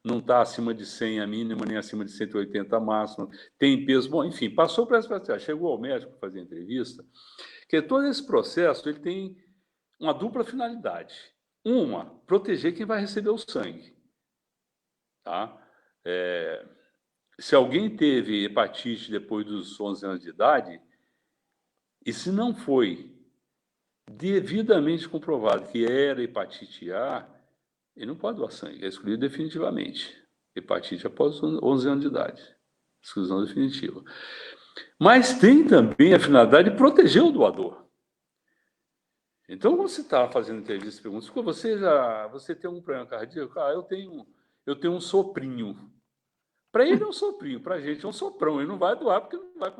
não está acima de 100 a mínima, nem acima de 180 a máxima, tem peso, bom, enfim, passou para essa pré-triagem, chegou ao médico para fazer a entrevista, que todo esse processo ele tem uma dupla finalidade. Uma, proteger quem vai receber o sangue. Tá? Se alguém teve hepatite depois dos 11 anos de idade, e se não foi devidamente comprovado que era hepatite A, ele não pode doar sangue, é excluído definitivamente. Hepatite após 11 anos de idade. Exclusão definitiva. Mas tem também a finalidade de proteger o doador. Então, quando você está fazendo entrevista, pergunta, você tem um problema cardíaco? Eu tenho um soprinho. Para ele é um soprinho, para a gente é um soprão. Ele não vai doar porque não vai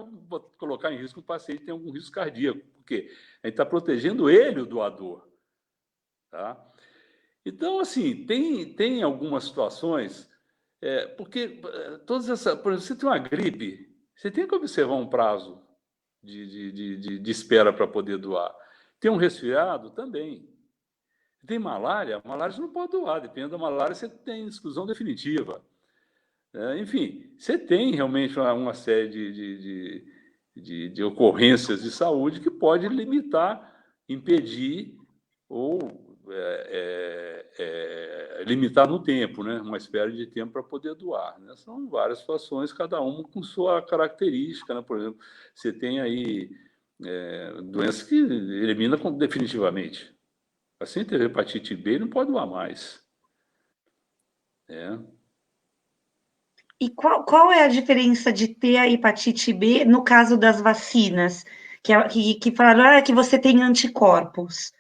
colocar em risco que o paciente tem algum risco cardíaco. Por quê? A gente está protegendo ele, o doador. Tá? Então, assim, tem algumas situações, porque todas essas. Por exemplo, você tem uma gripe, você tem que observar um prazo de espera para poder doar. Tem um resfriado também. Tem malária você não pode doar, depende da malária, você tem exclusão definitiva. Enfim, você tem realmente uma série de ocorrências de saúde que pode limitar, impedir ou limitar no tempo, né? Uma espera de tempo para poder doar, né? São várias situações, cada uma com sua característica, né? Por exemplo, você tem aí doenças que elimina definitivamente. O paciente teve hepatite B não pode doar mais. E qual é a diferença de ter a hepatite B no caso das vacinas? Que falaram que você tem anticorpos.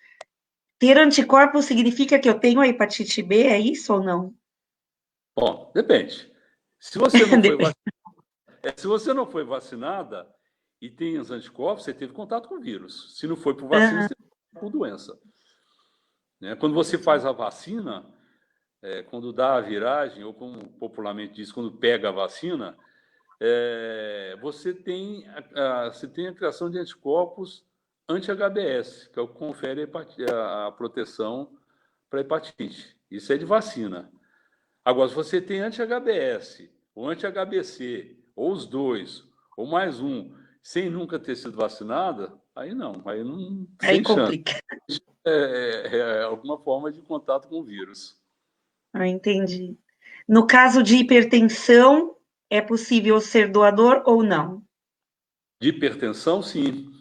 Ter anticorpos significa que eu tenho a hepatite B, é isso ou não? Bom, depende. Se você não foi se você não foi vacinada e tem os anticorpos, você teve contato com o vírus. Se não foi por vacina, você teve por doença. Né? Quando você faz a vacina, quando dá a viragem, ou como popularmente diz, quando pega a vacina, você tem a criação de anticorpos anti-HBs, que é o que confere a proteção para hepatite. Isso é de vacina. Agora, se você tem anti-HBs, ou anti-HBC, ou os dois, ou mais um, sem nunca ter sido vacinada, aí não, Aí sem chance. complica. Alguma forma de contato com o vírus. Entendi. No caso de hipertensão, é possível ser doador ou não? De hipertensão, sim.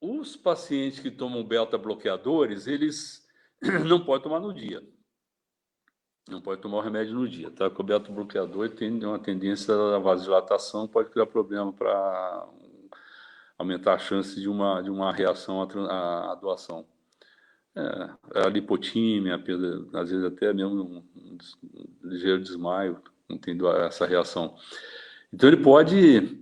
Os pacientes que tomam beta-bloqueadores, eles não podem tomar no dia. Não pode tomar o remédio no dia, tá? Porque o beta-bloqueador tem uma tendência à vasodilatação, pode criar problema para aumentar a chance de uma reação à doação. A lipotímia, às vezes até mesmo um ligeiro desmaio, não tem essa reação. Então ele pode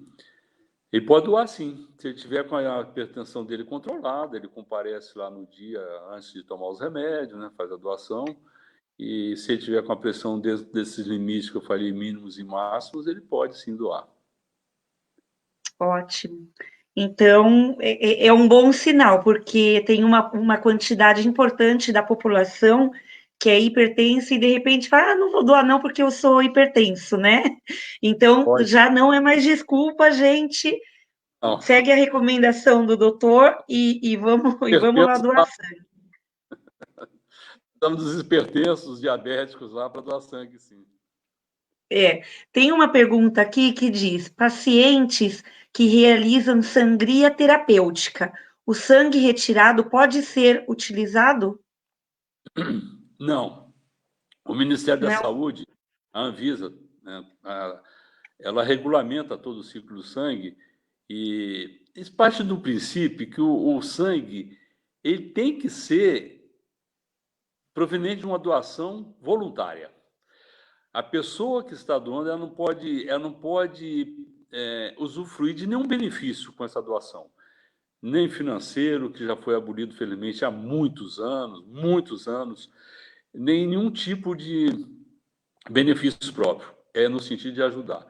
doar sim. Se ele tiver com a hipertensão dele controlada, ele comparece lá no dia antes de tomar os remédios, né? Faz a doação. E se ele tiver com a pressão desses limites que eu falei, mínimos e máximos, ele pode sim doar. Ótimo. Então, é um bom sinal, porque tem uma quantidade importante da população que é hipertensa e de repente fala, não vou doar não porque eu sou hipertenso, né? Então, Pode. já não é mais desculpa, gente. Não. Segue a recomendação do doutor e vamos lá doar sangue. Estamos dos hipertensos, diabéticos lá para doar sangue, sim. Tem uma pergunta aqui que diz: pacientes que realizam sangria terapêutica, o sangue retirado pode ser utilizado? Não. O Ministério da Não. Saúde, a Anvisa, né, ela regulamenta todo o ciclo do sangue e isso parte do princípio que o sangue ele tem que ser proveniente de uma doação voluntária. A pessoa que está doando, ela não pode usufruir de nenhum benefício com essa doação, nem financeiro, que já foi abolido, felizmente, há muitos anos, nem nenhum tipo de benefício próprio, no sentido de ajudar.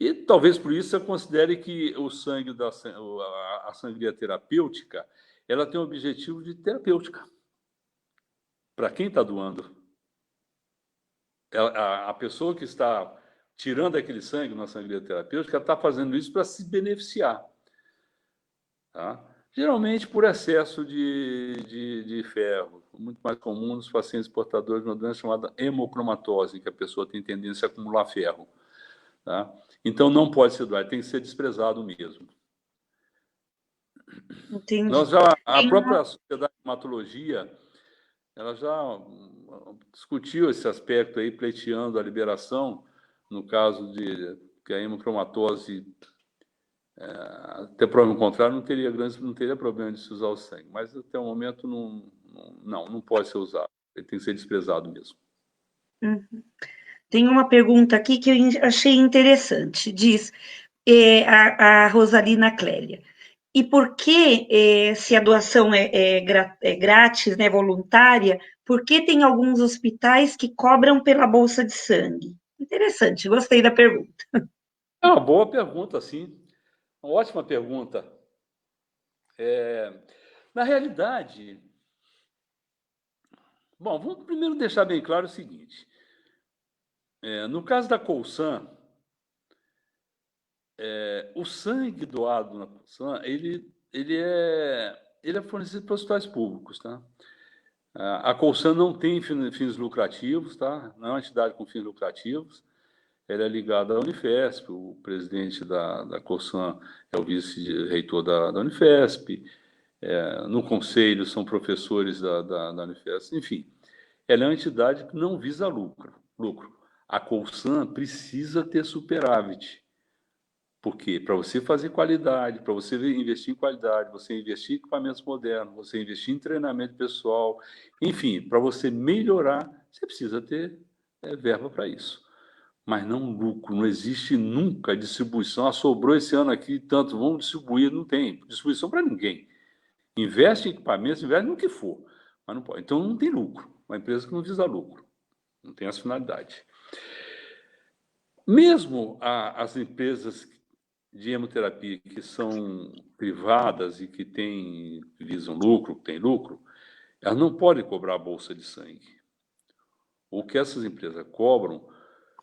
E talvez por isso eu considere que o sangue a sangria terapêutica, ela tem um objetivo de terapêutica para quem está doando. A pessoa que está tirando aquele sangue na sangria terapêutica está fazendo isso para se beneficiar. Tá? Geralmente por excesso de ferro, muito mais comum nos pacientes portadores de uma doença chamada hemocromatose, que a pessoa tem tendência a acumular ferro. Tá? Então não pode ser doado, tem que ser desprezado mesmo. Entendi. A própria Sociedade de Hematologia, ela já discutiu esse aspecto aí, pleiteando a liberação, no caso de que a hemocromatose, até problema contrário, não teria problema de se usar o sangue, mas até o momento não pode ser usado, ele tem que ser desprezado mesmo. Uhum. Tem uma pergunta aqui que eu achei interessante, diz a Rosalina Clélia. E por que, se a doação é grátis, né, voluntária, por que tem alguns hospitais que cobram pela bolsa de sangue? Interessante, gostei da pergunta. É uma boa pergunta, sim. Uma ótima pergunta. Na realidade, bom, vamos primeiro deixar bem claro o seguinte. No caso da Colsan, o sangue doado na Colsan, ele ele é fornecido para hospitais públicos, tá? A Colsan não tem fins lucrativos, tá? Não é uma entidade com fins lucrativos. Ela é ligada à Unifesp, o presidente da Colsan é o vice-reitor da Unifesp, no conselho são professores da Unifesp, enfim. Ela é uma entidade que não visa lucro. A Colsan precisa ter superávit. Por quê? Para você fazer qualidade, para você investir em qualidade, você investir em equipamentos modernos, você investir em treinamento pessoal, enfim, para você melhorar, você precisa ter verba para isso. Mas não lucro, não existe nunca distribuição. Sobrou esse ano aqui, tanto vamos distribuir, não tem distribuição para ninguém. Investe em equipamentos, investe no que for, mas não pode. Então não tem lucro. Uma empresa que não visa lucro, não tem essa finalidade. Mesmo as empresas de hemoterapia que são privadas e que visam lucro, que têm lucro, elas não podem cobrar a bolsa de sangue. O que essas empresas cobram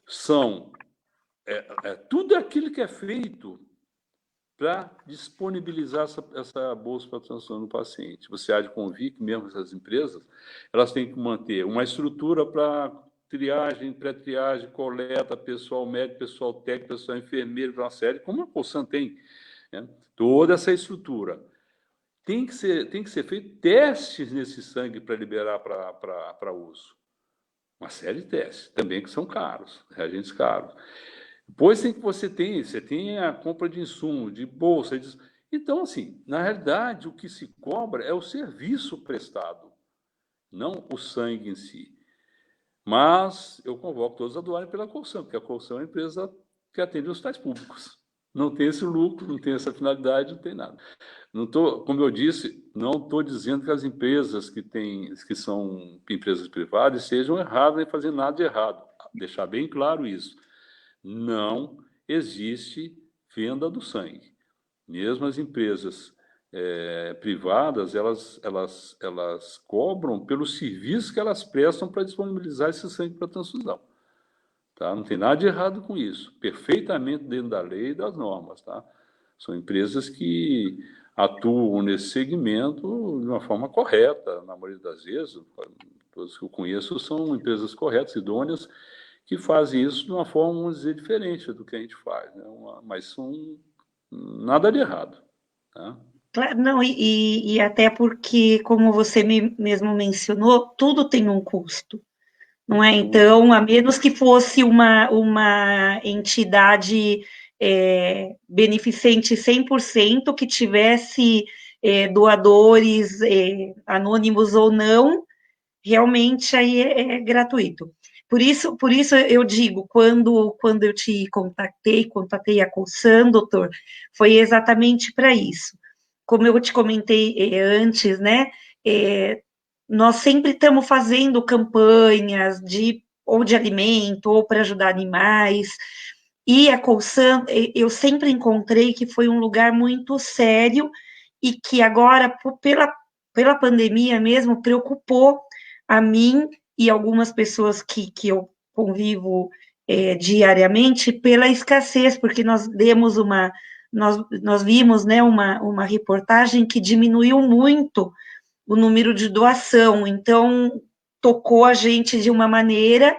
são tudo aquilo que é feito para disponibilizar essa bolsa para transfusão do paciente. Você há de convir que mesmo essas empresas, elas têm que manter uma estrutura para triagem, pré-triagem, coleta, pessoal médico, pessoal técnico, pessoal enfermeiro, uma série, como a Colsan tem, né? Toda essa estrutura. Tem que ser feito testes nesse sangue para liberar para uso. Uma série de testes, também que são caros, reagentes caros. Depois você tem a compra de insumo, de bolsa. Então, assim, na realidade, o que se cobra é o serviço prestado, não o sangue em si. Mas eu convoco todos a doarem pela Colsan, porque a Colsan é uma empresa que atende os hospitais públicos. Não tem esse lucro, não tem essa finalidade, não tem nada. Como eu disse, não estou dizendo que as empresas que são empresas privadas sejam erradas em fazer nada de errado. Deixar bem claro isso. Não existe venda do sangue. Mesmo as empresas privadas, elas cobram pelo serviço que elas prestam para disponibilizar esse sangue para transfusão. Tá? Não tem nada de errado com isso. Perfeitamente dentro da lei e das normas. Tá? São empresas que atuam nesse segmento de uma forma correta, na maioria das vezes. Todos que eu conheço são empresas corretas, idôneas, que fazem isso de uma forma, vamos dizer, diferente do que a gente faz. Né? Mas são nada de errado. Tá? Claro, não, e até porque, como você mesmo mencionou, tudo tem um custo, não é? Então, a menos que fosse uma entidade beneficente 100%, que tivesse doadores anônimos ou não, realmente aí é gratuito. Por isso eu digo, quando eu te contatei a Colsan, doutor, foi exatamente para isso. Como eu te comentei antes, né, nós sempre estamos fazendo campanhas ou de alimento, ou para ajudar animais, e a Colsan, eu sempre encontrei que foi um lugar muito sério, e que agora, pela pandemia mesmo, preocupou a mim e algumas pessoas que eu convivo diariamente pela escassez, porque nós vimos, né, uma reportagem que diminuiu muito o número de doação, então tocou a gente de uma maneira,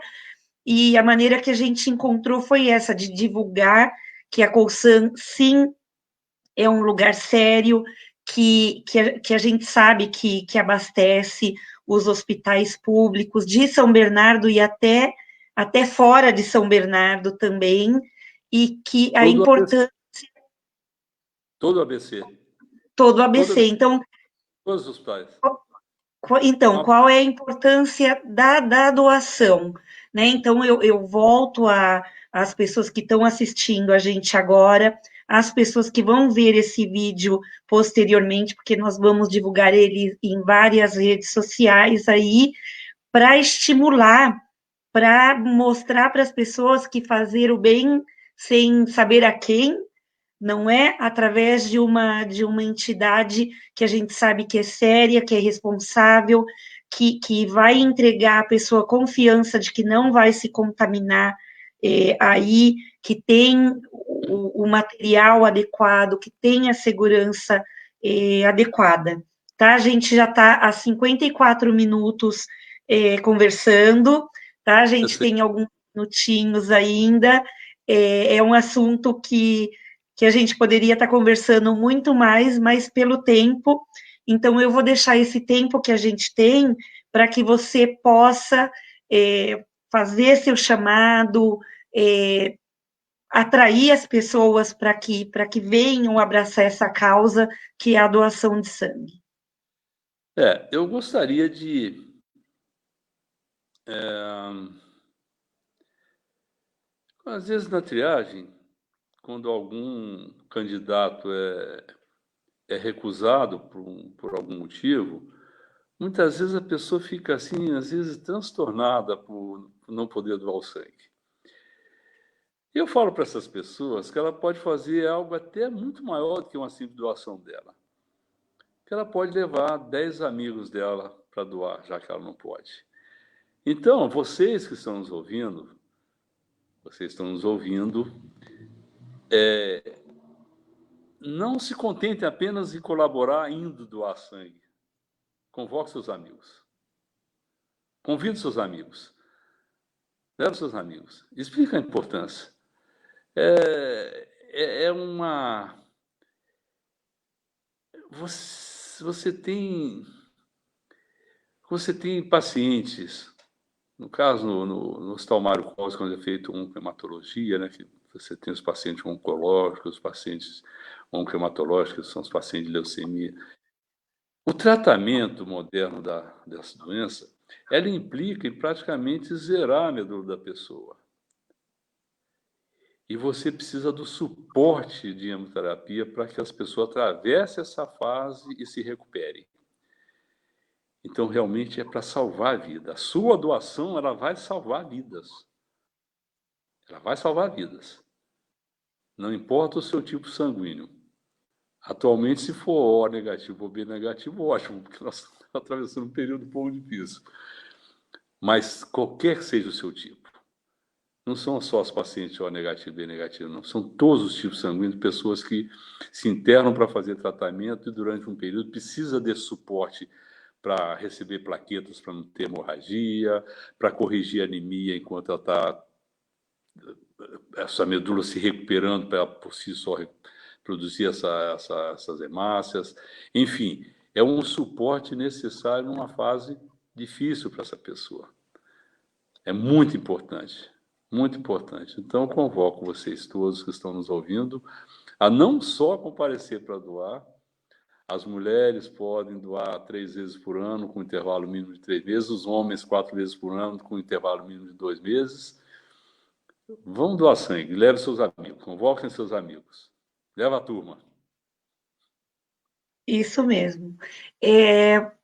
e a maneira que a gente encontrou foi essa, de divulgar que a Colsan, sim, é um lugar sério, que a gente sabe que abastece os hospitais públicos de São Bernardo e até fora de São Bernardo também, e que a importância... Todo o ABC. Todo o ABC. Então, todos os hospitais. Então, qual é a importância da doação? Né? Então, eu volto às pessoas que estão assistindo a gente agora, às pessoas que vão ver esse vídeo posteriormente, porque nós vamos divulgar ele em várias redes sociais aí, para estimular, para mostrar para as pessoas que fazer o bem sem saber a quem, não é através de uma entidade que a gente sabe que é séria, que é responsável, que vai entregar à pessoa confiança de que não vai se contaminar aí, que tem o material adequado, que tem a segurança adequada, tá? A gente já está há 54 minutos conversando, tá? A gente tem alguns minutinhos ainda, é um assunto que a gente poderia estar conversando muito mais, mas pelo tempo, então eu vou deixar esse tempo que a gente tem para que você possa fazer seu chamado, atrair as pessoas para que venham abraçar essa causa, que é a doação de sangue. Eu gostaria de às vezes na triagem, quando algum candidato é recusado por algum motivo, muitas vezes a pessoa fica assim, às vezes transtornada por não poder doar o sangue. E eu falo para essas pessoas que ela pode fazer algo até muito maior do que uma simples doação dela. Que ela pode levar 10 amigos dela para doar, já que ela não pode. Então, vocês que estão nos ouvindo, não se contentem apenas em colaborar indo doar sangue. Convoque seus amigos. Convide seus amigos. Leve seus amigos. Explica a importância. Você tem pacientes, no caso, no Hospital Mário Covas, quando é feito uma hematologia, né, que você tem os pacientes oncológicos, os pacientes oncohematológicos, que são os pacientes de leucemia. O tratamento moderno dessa doença, ela implica em praticamente zerar a medula da pessoa. E você precisa do suporte de hemoterapia para que as pessoas atravessem essa fase e se recuperem. Então, realmente é para salvar a vida. A sua doação, ela vai salvar vidas. Ela vai salvar vidas. Não importa o seu tipo sanguíneo. Atualmente, se for O negativo ou B negativo, ótimo, porque nós estamos atravessando um período um pouco difícil. Mas qualquer que seja o seu tipo, não são só os pacientes O negativo e B negativo, não. São todos os tipos sanguíneos, pessoas que se internam para fazer tratamento e durante um período precisa desse suporte para receber plaquetas para não ter hemorragia, para corrigir a anemia enquanto ela está essa medula se recuperando para por si só produzir essas hemácias. Enfim, é um suporte necessário numa fase difícil para essa pessoa. É muito importante, muito importante. Então, eu convoco vocês todos que estão nos ouvindo a não só comparecer para doar. As mulheres podem doar 3 vezes por ano, com intervalo mínimo de 3 meses. Os homens, 4 vezes por ano, com intervalo mínimo de 2 meses. Vão doar sangue, leve seus amigos, convoquem seus amigos. Leva a turma. Isso mesmo.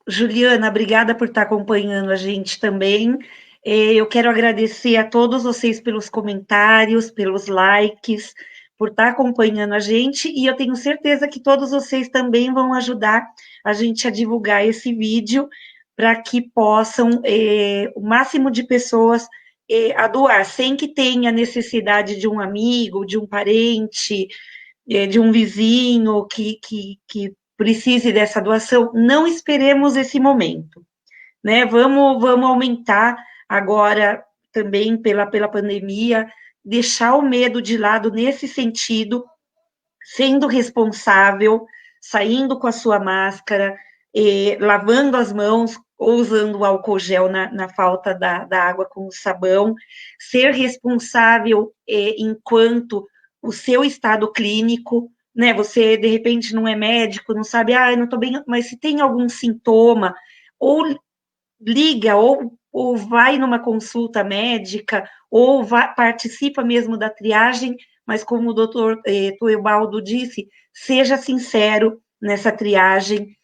Juliana, obrigada por estar acompanhando a gente também. Eu quero agradecer a todos vocês pelos comentários, pelos likes, por estar acompanhando a gente, e eu tenho certeza que todos vocês também vão ajudar a gente a divulgar esse vídeo para que possam o máximo de pessoas a doar, sem que tenha necessidade de um amigo, de um parente, de um vizinho que precise dessa doação. Não esperemos esse momento, né? Vamos aumentar agora também pela pandemia, deixar o medo de lado nesse sentido, sendo responsável, saindo com a sua máscara, lavando as mãos, ou usando o álcool gel na falta da água com o sabão, ser responsável enquanto o seu estado clínico, né? Você, de repente, não é médico, não sabe, eu não estou bem, mas se tem algum sintoma, ou liga, ou vai numa consulta médica, ou participa mesmo da triagem, mas como o doutor Tuebaldo disse, seja sincero nessa triagem.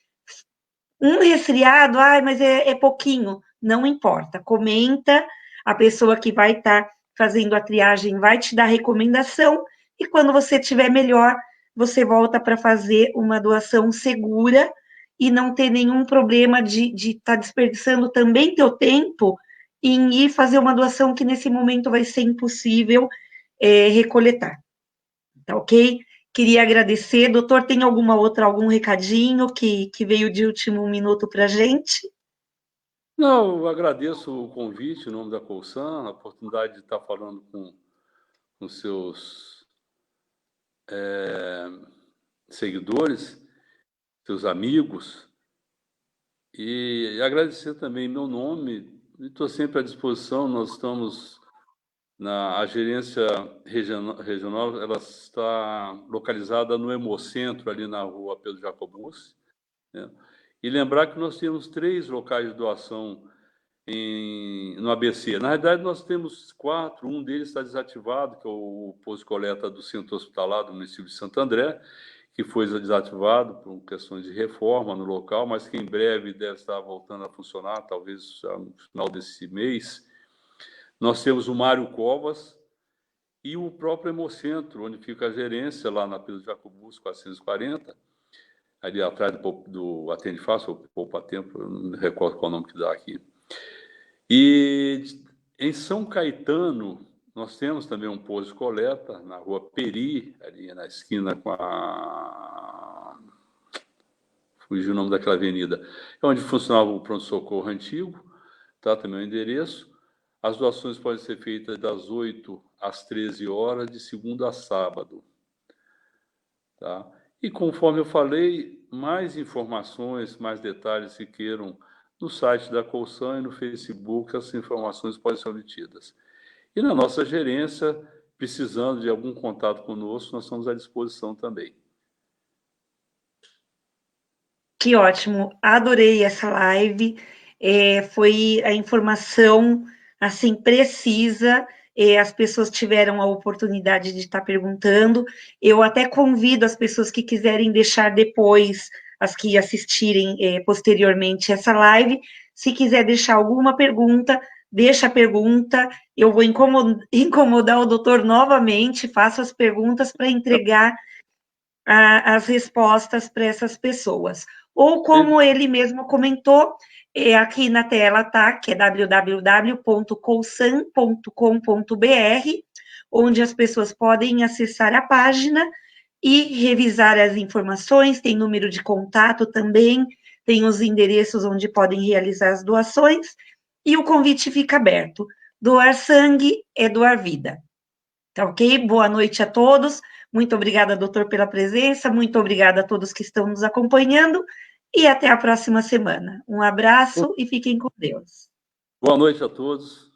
Um resfriado, mas é pouquinho, não importa, comenta, a pessoa que vai estar fazendo a triagem vai te dar recomendação, e quando você estiver melhor, você volta para fazer uma doação segura, e não ter nenhum problema de estar desperdiçando também teu tempo em ir fazer uma doação que nesse momento vai ser impossível recoletar, tá ok? queria agradecer. Doutor, tem algum recadinho que veio de último minuto para a gente? Não, eu agradeço o convite em nome da Coulsan, a oportunidade de estar falando com seus seguidores, seus amigos, e agradecer também em meu nome, estou sempre à disposição. Nós estamos a gerência regional, ela está localizada no Hemocentro, ali na rua Pedro Jacobus, né? E lembrar que nós temos 3 locais de doação no ABC. Na realidade, nós temos 4, um deles está desativado, que é o posto de coleta do Centro Hospitalar do município de Santo André, que foi desativado por questões de reforma no local, mas que em breve deve estar voltando a funcionar, talvez no final desse mês. Nós temos o Mário Covas e o próprio Hemocentro, onde fica a gerência, lá na Pedro Jacobus 440, ali atrás do Atende Fácil, ou Poupa Tempo, eu não me recordo qual o nome que dá aqui. E em São Caetano, nós temos também um posto de coleta, na rua Peri, ali na esquina com a... Fugiu o nome daquela avenida. É onde funcionava o pronto-socorro antigo, tá? Também o endereço. As doações podem ser feitas das 8 às 13 horas, de segunda a sábado. Tá? E conforme eu falei, mais informações, mais detalhes que queiram, no site da Coulsan e no Facebook, as informações podem ser obtidas. E na nossa gerência, precisando de algum contato conosco, nós estamos à disposição também. Que ótimo, adorei essa live, foi a informação, assim, precisa, as pessoas tiveram a oportunidade de estar perguntando. Eu até convido as pessoas que quiserem deixar depois, as que assistirem posteriormente essa live, se quiser deixar alguma pergunta, deixa a pergunta, eu vou incomodar o doutor novamente, faço as perguntas para entregar as respostas para essas pessoas. Ou como ele mesmo comentou, aqui na tela tá, que é www.coulsan.com.br, onde as pessoas podem acessar a página e revisar as informações, tem número de contato também, tem os endereços onde podem realizar as doações, e o convite fica aberto. Doar sangue é doar vida. Tá ok? Boa noite a todos. Muito obrigada, doutor, pela presença. Muito obrigada a todos que estão nos acompanhando. E até a próxima semana. Um abraço e fiquem com Deus. Boa noite a todos.